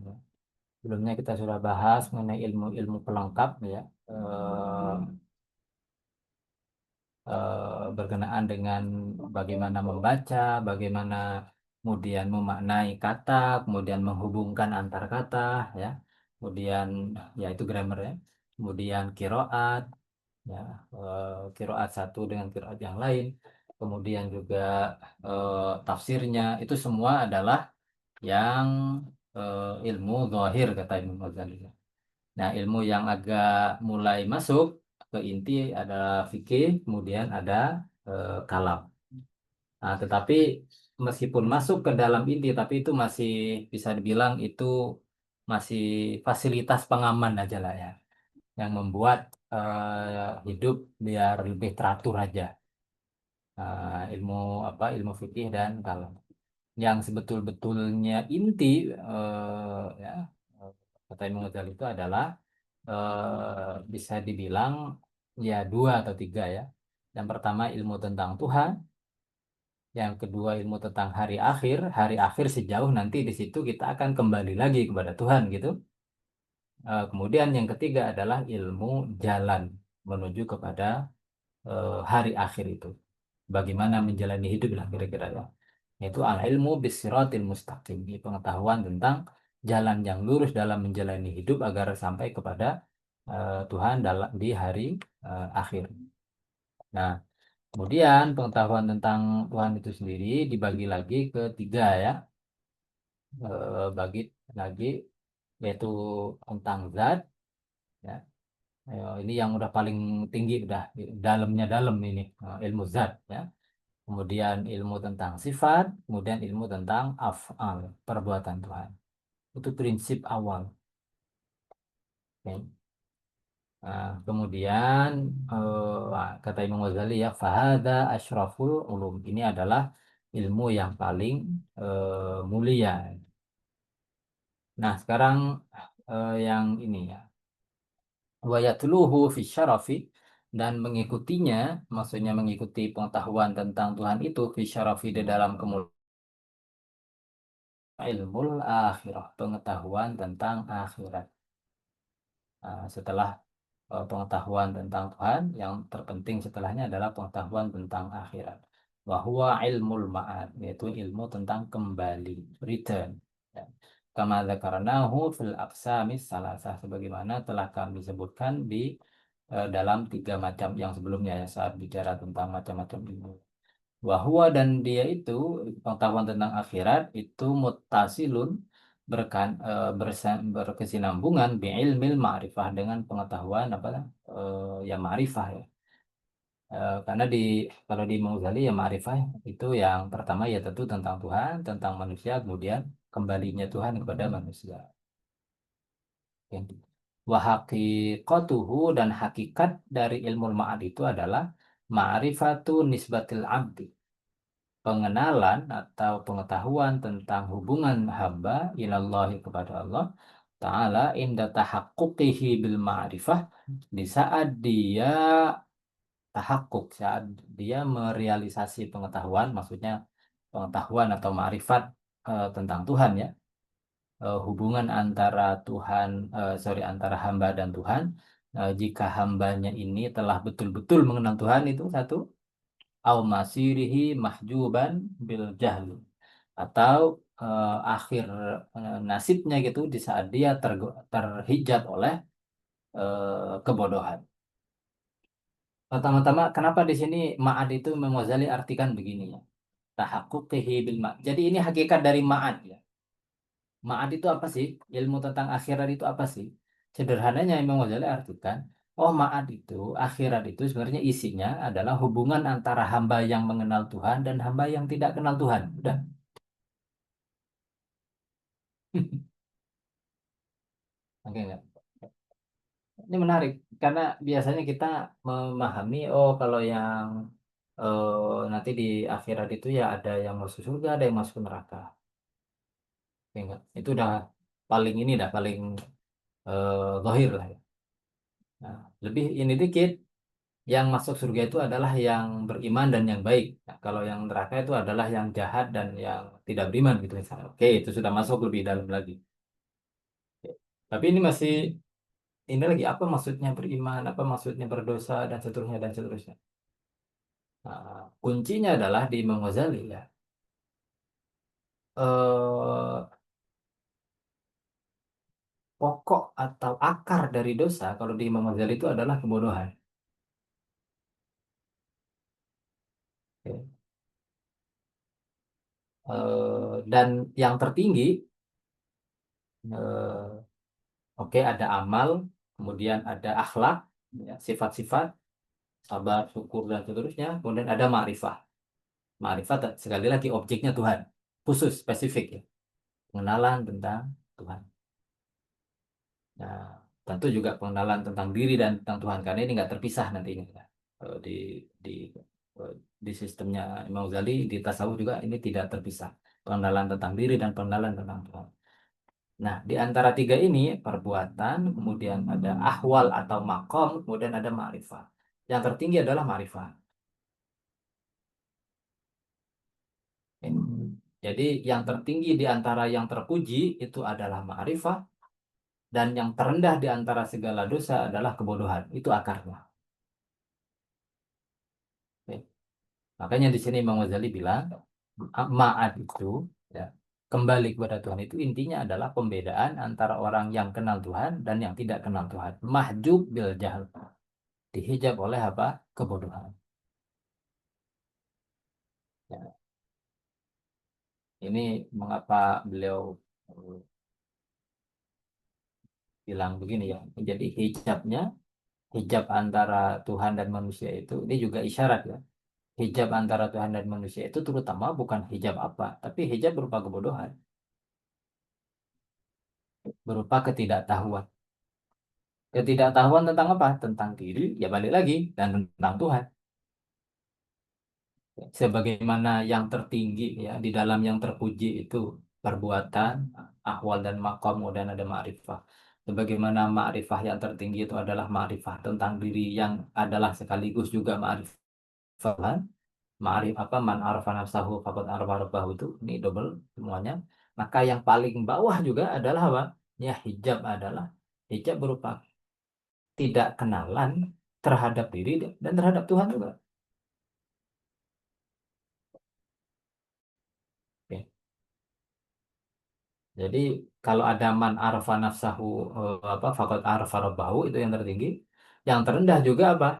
Sebelumnya kita sudah bahas mengenai ilmu-ilmu pelengkap ya, eh, berkenaan dengan bagaimana membaca, bagaimana kemudian memaknai kata, kemudian menghubungkan antar kata, ya, kemudian ya itu grammar ya, kemudian kiroat, ya, kiroat satu dengan kiroat yang lain, kemudian juga tafsirnya, itu semua adalah yang ilmu zahir kata Imam Ghazali. Nah, ilmu yang agak mulai masuk ke inti adalah fikih, kemudian ada kalam. Nah, tetapi meskipun masuk ke dalam inti, tapi itu masih bisa dibilang itu masih fasilitas pengaman aja lah ya, yang membuat hidup biar lebih teratur aja. Ilmu ilmu fikih dan kalam. Yang sebetul-betulnya inti ya, kata Imam Ghazali itu adalah bisa dibilang ya 2 atau 3 ya. Yang pertama ilmu tentang Tuhan, Yang kedua ilmu tentang hari akhir. Hari akhir sejauh nanti di situ kita akan kembali lagi kepada Tuhan gitu. Kemudian yang ketiga adalah ilmu jalan menuju kepada hari akhir itu. Bagaimana menjalani hidup lah kira-kira ya. Yaitu al ilmu bisiratil mustaqim. Ini pengetahuan tentang jalan yang lurus dalam menjalani hidup agar sampai kepada Tuhan dalam di hari akhir. Nah, kemudian pengetahuan tentang Tuhan itu sendiri dibagi lagi ke tiga ya. Bagi lagi yaitu tentang zat ya. Ini yang udah paling tinggi udah dalamnya dalam ini ilmu zat ya. Kemudian ilmu tentang sifat, kemudian ilmu tentang af'al, perbuatan Tuhan. Itu prinsip awal. Oke. Nah, kemudian kata Imam Ghazali ya, fahada asyraful ulum. Ini adalah ilmu yang paling mulia. Nah, sekarang yang ini ya. Wa yatluhu fi syarafi, dan mengikutinya, maksudnya mengikuti pengetahuan tentang Tuhan itu fi syarafi di dalam kemuliaan ilmul akhirah, pengetahuan tentang akhirat. Setelah pengetahuan tentang Tuhan, yang terpenting setelahnya adalah pengetahuan tentang akhirat. Wahwa ilmul ma'ad, yaitu ilmu tentang kembali, return. Ya. Kama dzakarnahu fil aqsamis salasah, sebagaimana telah kami sebutkan di dalam tiga macam yang sebelumnya ya, saat bicara tentang macam-macam ilmu. Wahwa, dan dia itu pengetahuan tentang akhirat itu muttasilun berkesinambungan bi'ilmil ma'rifah, dengan pengetahuan apa ya ma'rifah ya. Karena kalau di Imam Ghazali ya ma'rifah itu yang pertama ya tentu tentang Tuhan, tentang manusia, kemudian kembalinya Tuhan kepada manusia. Wa haqiqatuhu, dan hakikat dari ilmu ma'ad itu adalah ma'rifatu nisbatil abdi, pengenalan atau pengetahuan tentang hubungan hamba ilallahi, kepada Allah Ta'ala, inda tahaqquqihi bil ma'rifah, di saat dia tahakkuk, saat dia merealisasi pengetahuan, maksudnya pengetahuan atau ma'rifat tentang Tuhan ya. Hubungan antara antara hamba dan Tuhan. Jika hambanya ini telah betul-betul mengenal Tuhan, itu satu, au masirihi mahjuban bil jahli, atau akhir nasibnya gitu di saat dia terhijab oleh kebodohan. Pertama-tama, kenapa di sini ma'ad itu Imam Ghazali artikan begini ya. Tahaqquqihi bil ma'ad. Jadi ini hakikat dari ma'ad ya. Ma'ad itu apa sih? Ilmu tentang akhirat itu apa sih? Sederhananya Imam Ghazali artikan, oh ma'ad itu, akhirat itu sebenarnya isinya adalah hubungan antara hamba yang mengenal Tuhan dan hamba yang tidak kenal Tuhan. Udah. Oke nggak? Ini menarik karena biasanya kita memahami, oh kalau yang nanti di akhirat itu ya ada yang masuk surga, ada yang masuk neraka. Oke nggak? Itu udah paling ini dah paling zahir lah ya. Nah, lebih ini dikit, yang masuk surga itu adalah yang beriman dan yang baik. Nah, kalau yang neraka itu adalah yang jahat dan yang tidak beriman gitu misalnya. Oke, itu sudah masuk lebih dalam lagi. Oke. Tapi ini masih ini lagi, apa maksudnya beriman, apa maksudnya berdosa, dan seterusnya dan seterusnya. Nah, kuncinya adalah di Imam Ghazali ya. Eh, Pokok atau akar dari dosa kalau di Imam Ghazali itu adalah kebodohan. Oke. Dan yang tertinggi, eh, oke, ada amal, kemudian ada akhlak, ya, sifat-sifat, sabar, syukur, dan seterusnya. Kemudian ada ma'rifah. Ma'rifah sekali lagi objeknya Tuhan, khusus, spesifik ya. Pengenalan tentang Tuhan. Nah, tentu juga pengenalan tentang diri dan tentang Tuhan, karena ini nggak terpisah nantinya. Ya. Di di eh, di sistemnya Imam Ghazali, di tasawuf juga ini tidak terpisah. Pengenalan tentang diri dan pengenalan tentang Tuhan. Nah, di antara tiga ini, perbuatan, kemudian ada ahwal atau makom, kemudian ada ma'rifah. Yang tertinggi adalah ma'rifah. Jadi yang tertinggi di antara yang terpuji itu adalah ma'rifah, dan yang terendah di antara segala dosa adalah kebodohan. Itu akarnya. Oke. Makanya di sini Imam Ghazali bilang ma'ad itu, ya, kembali kepada Tuhan itu intinya adalah pembedaan antara orang yang kenal Tuhan dan yang tidak kenal Tuhan. Mahjub bil jahl, dihijab oleh apa? Kebodohan. Ya, ini mengapa beliau eh, bilang begini ya. Jadi hijab antara Tuhan dan manusia itu, ini juga isyarat ya. Hijab antara Tuhan dan manusia itu terutama bukan hijab apa, tapi hijab berupa kebodohan, berupa ketidaktahuan. Ketidaktahuan tentang apa? Tentang diri, ya balik lagi, dan tentang Tuhan. Sebagaimana yang tertinggi ya di dalam yang terpuji itu perbuatan, ahwal dan maqam, dan ada ma'rifah. Sebagaimana ma'rifah yang tertinggi itu adalah ma'rifah tentang diri yang adalah sekaligus juga ma'rifah Tuhan. Ma'rif apa man arafa nafsahu faqad arafa rabbahu, itu ini double semuanya. Maka yang paling bawah juga adalah apa? Ya hijab berupa tidak kenalan terhadap diri dan terhadap Tuhan juga. Oke. Jadi kalau ada man arafa nafsahu apa faqad arafa rabbahu, itu yang tertinggi. Yang terendah juga apa?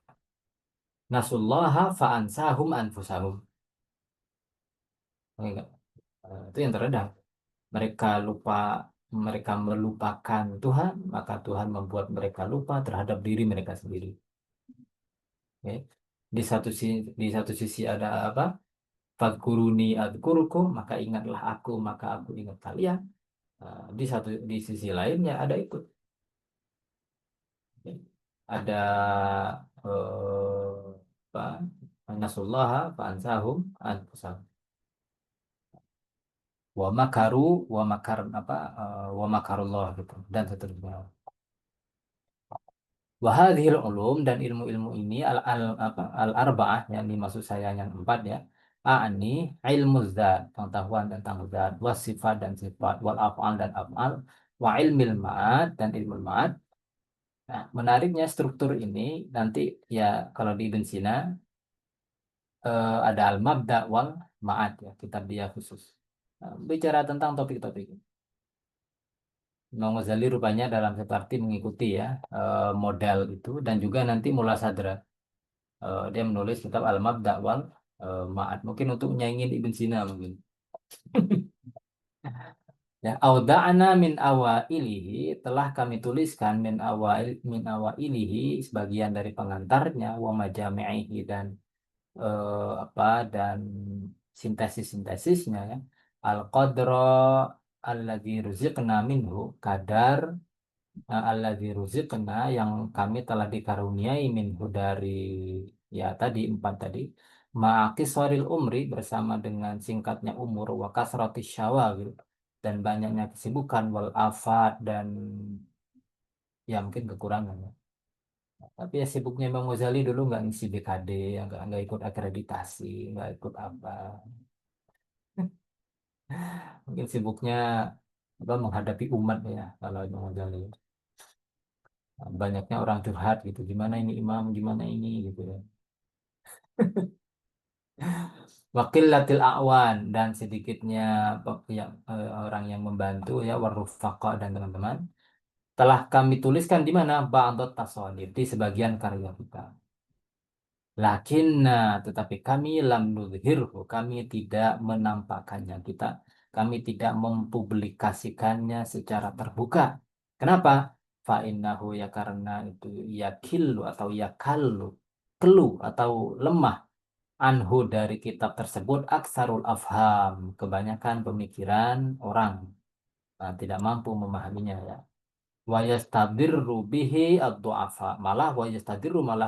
Nasullaha fa'ansahum anfusahum. Oke, enggak? Itu yang terendah. Mereka lupa, mereka melupakan Tuhan, maka Tuhan membuat mereka lupa terhadap diri mereka sendiri. Oke. Di satu sisi ada apa? Fadkuruni adkurukum, maka ingatlah aku, maka aku ingat kalian. Di sisi lainnya ada ikut. Oke. Ada apa? Nasullaha fa'ansahum anfusahum. Wa makaru wa makar apa? Wa makarullah gitu dan seterusnya. Wahadhil ulum, dan ilmu-ilmu ini al arba'ah yang dimaksud saya yang empat ya. A'ni ilmu zat, pengetahuan tentang zat, was sifat dan sifat, wal af'al dan af'al, wa ilmil ma'ad dan ilmu ma'ad. Nah, menariknya struktur ini nanti ya kalau di Ibn Sina ada al-mabda wal ma'ad ya, kitab dia khusus. Bicara tentang topik-topik ini. Imam Ghazali rupanya dalam seperti mengikuti ya model itu, dan juga nanti Mula Sadra. Dia menulis kitab Al-Mabda wal Ma'ad, mungkin untuk nyaingin Ibn Sina mungkin. Ya, auda'ana min awailihi, telah kami tuliskan min awailihi, sebagian dari pengantarnya, wa majami'ihi, dan apa, dan sintesis-sintesisnya ya. Al-qadra alladzi ruziqna minhu, kadar alladzi ruziqna, yang kami telah dikaruniai minhu dari ya tadi empat tadi, ma'aqisaril umri, bersama dengan singkatnya umur, wa kasratis syawagil, dan banyaknya kesibukan, wal afat, dan ya mungkin kekurangan ya. Tapi ya sibuknya Imam Ghazali dulu nggak ngisi BKD, nggak ikut akreditasi, nggak ikut apa. Mungkin sibuknya apa, menghadapi umat ya kalau Imam Ghazali. Banyaknya orang curhat gitu, gimana ini imam, gimana ini gitu ya. Wakil latil a'wan, dan sedikitnya orang yang membantu ya, warufaqa dan teman-teman, telah kami tuliskan di mana ba'dot tasawuf, di sebagian karya kita. Lakinna, tetapi kami lam nudhirhu, kami tidak menampakkannya, kami tidak mempublikasikannya secara terbuka. Kenapa? Fa'innahu, ya karena itu yakillu atau yakallu, kelu atau lemah, anhu dari kitab tersebut, aksarul afham, kebanyakan pemikiran orang. Nah, tidak mampu memahaminya ya. Wa yastadirru bihi ad-du'afa, malah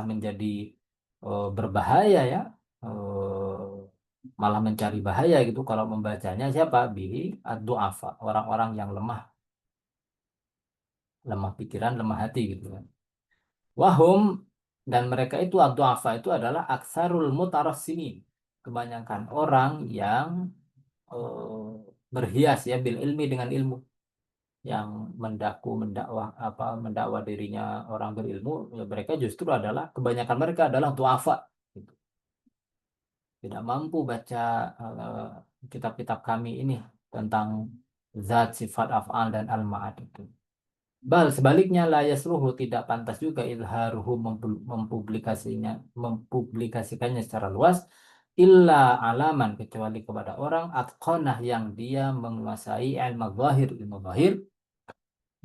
menjadi berbahaya ya. Malah mencari bahaya gitu kalau membacanya, siapa? Bihi ad-du'afa, orang-orang yang lemah, lemah pikiran, lemah hati gitu kan. Wahum, dan mereka itu ad-du'afa itu adalah aksarul mutarassimin, kebanyakan orang yang berhias ya bil ilmi dengan ilmu, yang mendakwa dirinya orang berilmu, ya mereka justru adalah kebanyakan mereka adalah duafa gitu. Tidak mampu baca kitab-kitab kami ini tentang zat, sifat, af'al dan al-ma'ad itu. Bal sebaliknya la yasluhu, tidak pantas juga ilharuhu mempublikasikannya secara luas illa alaman, kecuali kepada orang atqanah yang dia menguasai ilmu zahir.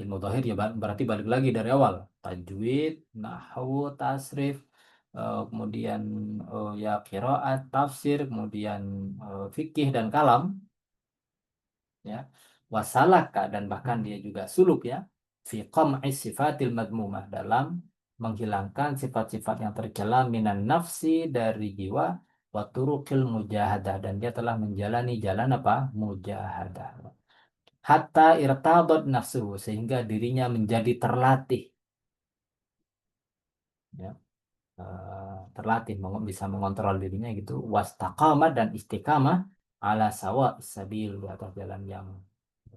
Ilmu zahir ya berarti balik lagi dari awal, tajwid, nahwu, tasrif, kemudian ya qiraat, tafsir, kemudian fikih dan kalam ya, wasalaka, dan bahkan dia juga suluk ya, fi qam'is sifatil madmumah, dalam menghilangkan sifat-sifat yang tercela minan nafsi, dari jiwa, wa turuqil mujahadah, dan dia telah menjalani jalan apa, mujahadah, hatta irtadot nafsuhu, sehingga dirinya menjadi terlatih ya, terlatih bisa mengontrol dirinya gitu, wastaqamah, dan istiqamah, ala sawa sabil, di atas jalan yang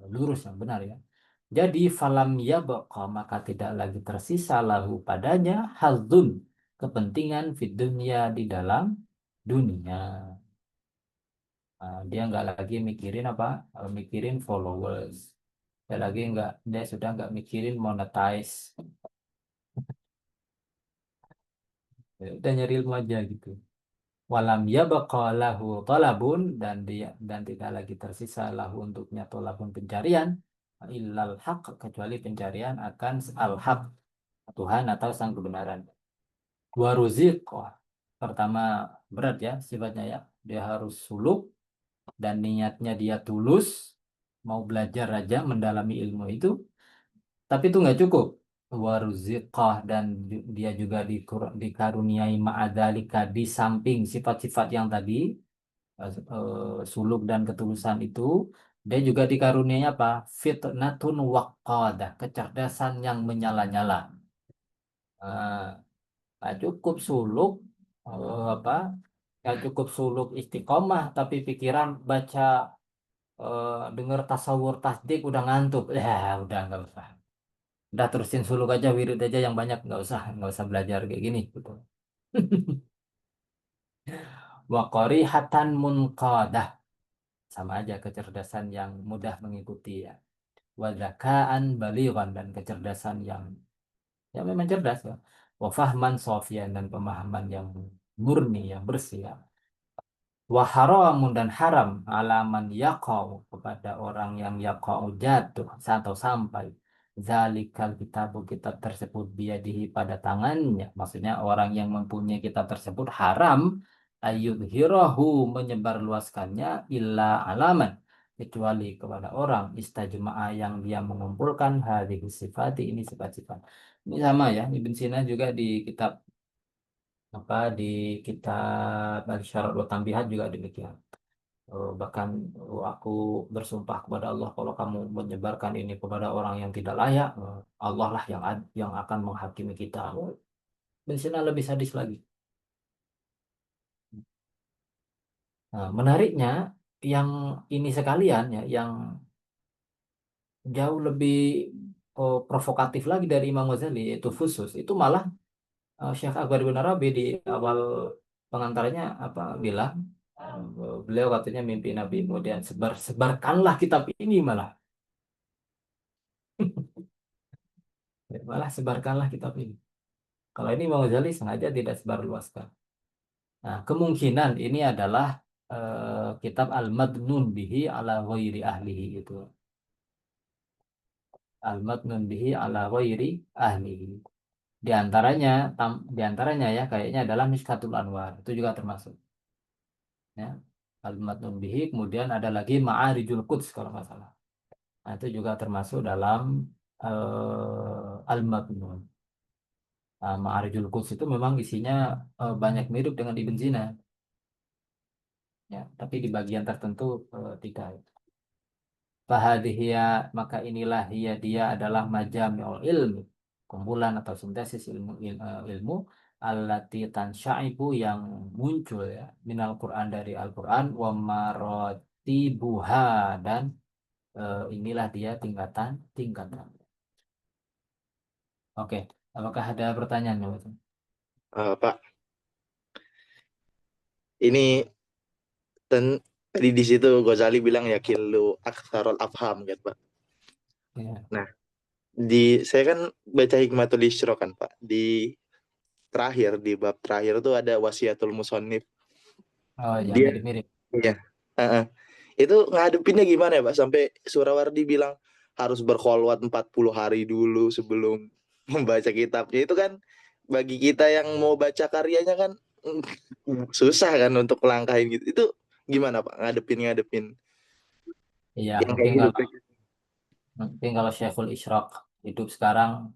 lurus yang benar ya. Jadi falam yabqa, maka tidak lagi tersisa lahu padanya hadzun, kepentingan fid dunya, di dalam dunia. Dia nggak lagi mikirin apa, mikirin followers, dia sudah nggak mikirin monetize. Ya, udah nyari ilmu aja gitu. Walam yabqa lahu talabun, dan tidak lagi tersisa lahu untuknya talabun, pencarian, illal haq, kecuali pencarian akan al-haq, Tuhan atau sang kebenaran. Waruzik, pertama berat ya sifatnya ya, dia harus suluk dan niatnya dia tulus, mau belajar aja mendalami ilmu itu. Tapi itu nggak cukup. Waruziqah, dan dia juga dikaruniai ma'adalika, di samping sifat-sifat yang tadi, suluk dan ketulusan itu, dia juga dikaruniai apa? Fitnatun waqqadah, kecerdasan yang menyala-nyala. Nah, nggak cukup suluk, apa? Nggak cukup suluk istiqomah, tapi pikiran baca, dengar tasawur tasdik udah ngantuk. Ya, udah nggak usah. Udah terusin suluk aja, wirid aja yang banyak, nggak usah belajar kayak gini gitu. Wa qarihatan munqadah, sama aja, kecerdasan yang mudah mengikuti ya. Wa zakaan balighan, dan kecerdasan yang ya memang cerdas ya. Wa fahman sofian, dan pemahaman yang murni, yang bersih ya. Wa haramun, dan haram alaman yaqau, kepada orang yang yaqau, jatuh atau sampai zalikal kitabu, kitab tersebut, biadihi, pada tangannya, maksudnya orang yang mempunyai kitab tersebut haram ayyudhirahu, menyebarluaskannya, illa alaman, kecuali kepada orang istajma'a, yang dia mengumpulkan hadhihi sifati, ini sifat-sifat. Ini sama ya, Ibn Sina juga di kitab di kitab Al-Syarat wa Tambihat juga demikian. Bahkan aku bersumpah kepada Allah, kalau kamu menyebarkan ini kepada orang yang tidak layak, Allah lah yang akan menghakimi kita. Ben Sina lebih sadis lagi. Nah, menariknya, yang ini sekalian ya, yang jauh lebih provokatif lagi dari Imam Ghazali, yaitu Fusus, itu malah Syekh Akbar bin Arabi di awal pengantarnya apa bilang, beliau katanya mimpi Nabi, kemudian sebarkanlah kitab ini, malah sebarkanlah kitab ini. Kalau ini Imam Ghazali sengaja tidak sebarluaskan. Nah, kemungkinan ini adalah kitab Al-Madnun bihi ala ghairi ahlihi itu. Al-Madnun bihi ala ghairi ahlihi. Di antaranya ya kayaknya adalah Mishkatul Anwar, itu juga termasuk. Ya. Al-Madnun bihi, kemudian ada lagi Ma'arijul Quds kalau nggak salah. Nah, itu juga termasuk dalam Al-Madnun. Nah, Ma'arijul Quds itu memang isinya banyak mirip dengan Ibn Sina. Ya, tapi di bagian tertentu tidak. Fahadhiya, maka inilah dia adalah majami'ul ilmi, kumpulan atau sintesis ilmu allati tansyaibu, yang muncul ya minal Quran, dari Al-Quran, wa tartibuha, dan inilah dia tingkatan. Oke, apakah ada pertanyaan, Pak? Pak, ini tadi di situ Ghazali bilang ya kilu aksarul afham gitu Pak. Ya. Nah, saya kan baca Hikmatul Isyraq kan Pak. Di bab terakhir tuh ada wasiatul musannif. Oh ya, Dia mirip-mirip. iya. Heeh. Itu ngadepinnya gimana ya Pak? Sampai Surawardi bilang harus berkholwat 40 hari dulu sebelum membaca kitabnya. Itu kan bagi kita yang mau baca karyanya kan susah kan untuk melangkahin gitu. Itu gimana Pak ngadepin Iya, yang kayak gitu? mungkin kalau Syekhul Isyraq hidup sekarang,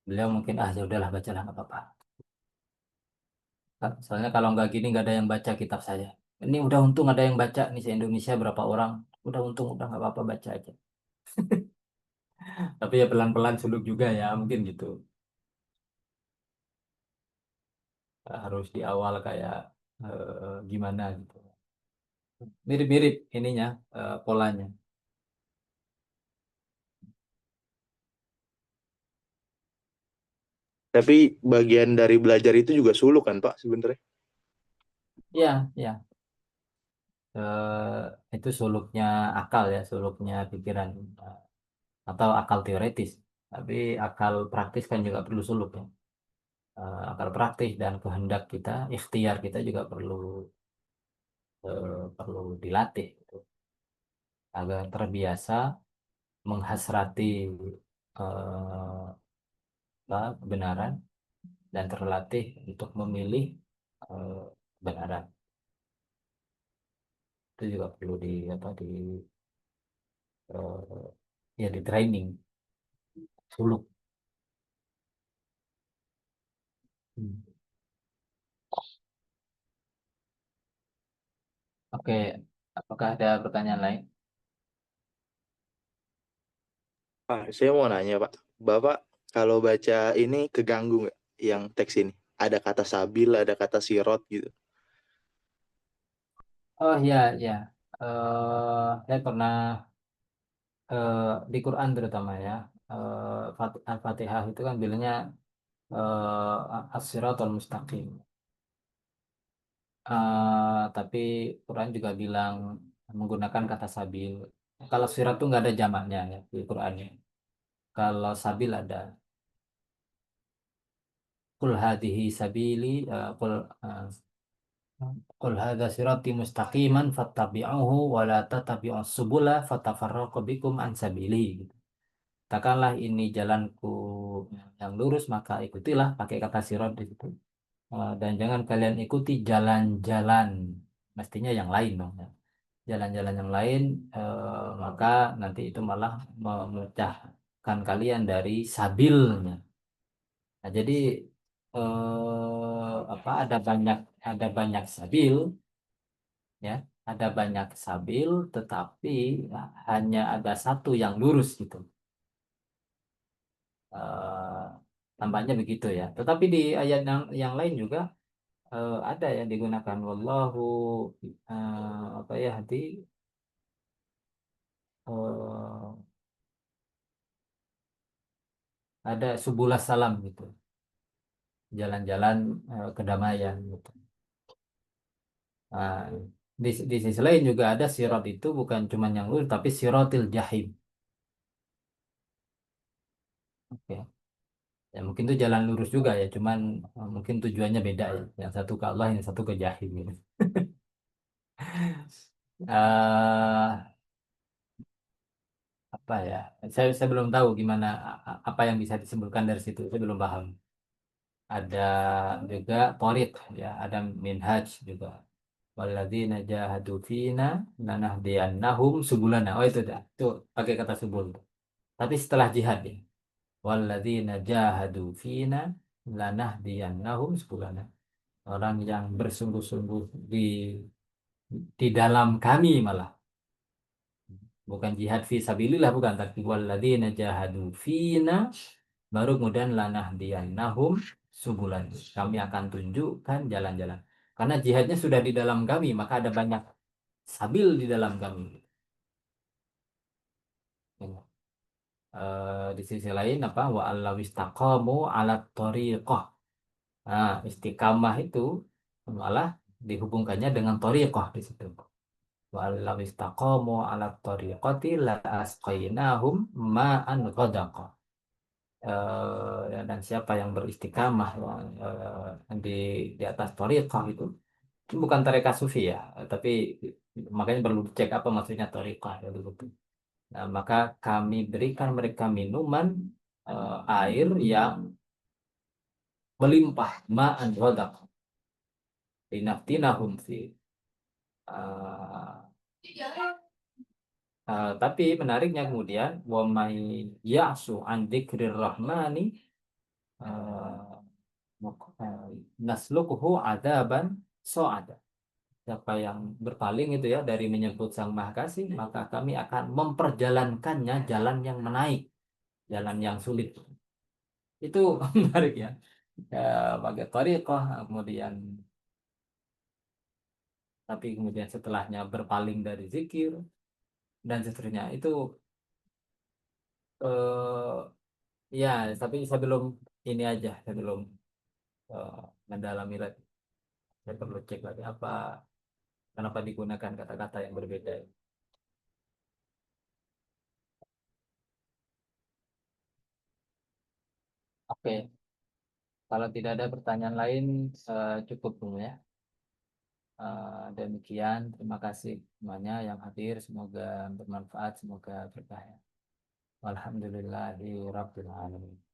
beliau mungkin ya udahlah, bacalah, nggak apa-apa. Soalnya kalau nggak gini nggak ada yang baca kitab saya. Ini udah untung ada yang baca nih, se-Indonesia berapa orang. Udah untung, udah nggak apa-apa, baca aja. Tapi ya pelan-pelan suluk juga ya, mungkin gitu. Harus di awal kayak gimana gitu. Mirip-mirip ininya, polanya. Tapi bagian dari belajar itu juga suluk kan Pak sebenarnya. Iya, iya. Itu suluknya akal ya, suluknya pikiran, atau akal teoretis. Tapi akal praktis kan juga perlu suluk ya. Akal praktis dan kehendak kita, ikhtiar kita juga perlu dilatih gitu, agar terbiasa menghasrati eh, kebenaran, dan terlatih untuk memilih eh, kebenaran. Itu juga perlu di apa eh, ya di training suluk. Hmm. Oke, apakah ada pertanyaan lain? Saya mau nanya Pak, Bapak kalau baca ini keganggu nggak yang teks ini? Ada kata sabil, ada kata sirot gitu. Oh ya, ya. Saya pernah eh, di Quran terutama ya, Al-Fatihah itu kan bilangnya as-siratal mustaqim. Tapi Quran juga bilang menggunakan kata sabil. Kalau sirat itu nggak ada jamaknya ya di Qurannya. Kalau sabil ada. Qul hadhihi sabili, qul hadza sirati mustaqiman fattabi'uhu wa la tattabi'us subula fatafarraqu bikum an sabili. Gitu. Katakanlah ini jalanku yang lurus, maka ikutilah, pakai kata sirat di situ. Dan jangan kalian ikuti jalan-jalan, mestinya yang lain dong, ya. Jalan-jalan yang lain, maka nanti itu malah memecahkan kalian dari sabilnya. Nah, jadi ada banyak sabil, ya, ada banyak sabil, tetapi hanya ada satu yang lurus gitu. Eh, Tampaknya begitu ya. Tetapi di ayat yang lain juga ada yang digunakan wallahu apa ya, hati, ada subulas salam gitu, jalan-jalan kedamaian gitu. Nah, di sisi lain juga ada sirat itu bukan cuma yang lurus, tapi siratil jahim. Oke. Ya mungkin itu jalan lurus juga ya, cuman mungkin tujuannya beda ya. Yang satu ke Allah, yang satu ke jahim gitu. Eh, Apa ya? Saya belum tahu gimana, apa yang bisa disebutkan dari situ. Saya belum paham. Ada juga Torit ya, ada Minhaj juga. Walladzina jahadu fina lanahdiyannahum subulana. Oh itu dah. Itu pakai kata subul. Tapi setelah jihad ya. Walladzina jahadu fina lanahdiyannahum subulana. Orang yang bersungguh-sungguh di dalam kami malah. Bukan jihad fi sabilillah, bukan, tapi walladzina jahadu fina, baru kemudian lanahdiyannahum subulan. Kami akan tunjukkan jalan-jalan. Karena jihadnya sudah di dalam kami, maka ada banyak stabil di dalam kami. Ya. Di sisi lain apa wa allawistaqamu ala thoriqah. Nah, istiqamah itu malah dihubungkannya dengan thoriqah di situ. Wa allawistaqamu ala thoriqati la asqainahum ma'an ghadaqa. Ya, dan siapa yang beristiqamah ya, di atas thoriqah itu bukan tarekat sufi ya, tapi makanya perlu dicek apa maksudnya thoriqah ya dulu. Nah, maka kami berikan mereka minuman air yang melimpah ma'an ghadaq linaftinahum fi. Eh, tapi menariknya kemudian wa may ya'su an dzikrir rahmani eh, naslukuhu adaban so'ada. Siapa yang berpaling itu ya dari menyebut Sang Maha Kasih, maka kami akan memperjalankannya jalan yang menaik, jalan yang sulit. Itu menarik ya. Ya, pakai thariqah, kemudian tapi kemudian setelahnya berpaling dari zikir dan seterusnya. Itu ya, tapi saya belum ini aja, saya belum eh, mendalami lagi. Saya perlu cek lagi apa kenapa digunakan kata-kata yang berbeda. Oke, kalau tidak ada pertanyaan lain, cukup dulu ya. Demikian, terima kasih semuanya yang hadir. Semoga bermanfaat, semoga berkah. Alhamdulillahirabbil alamin.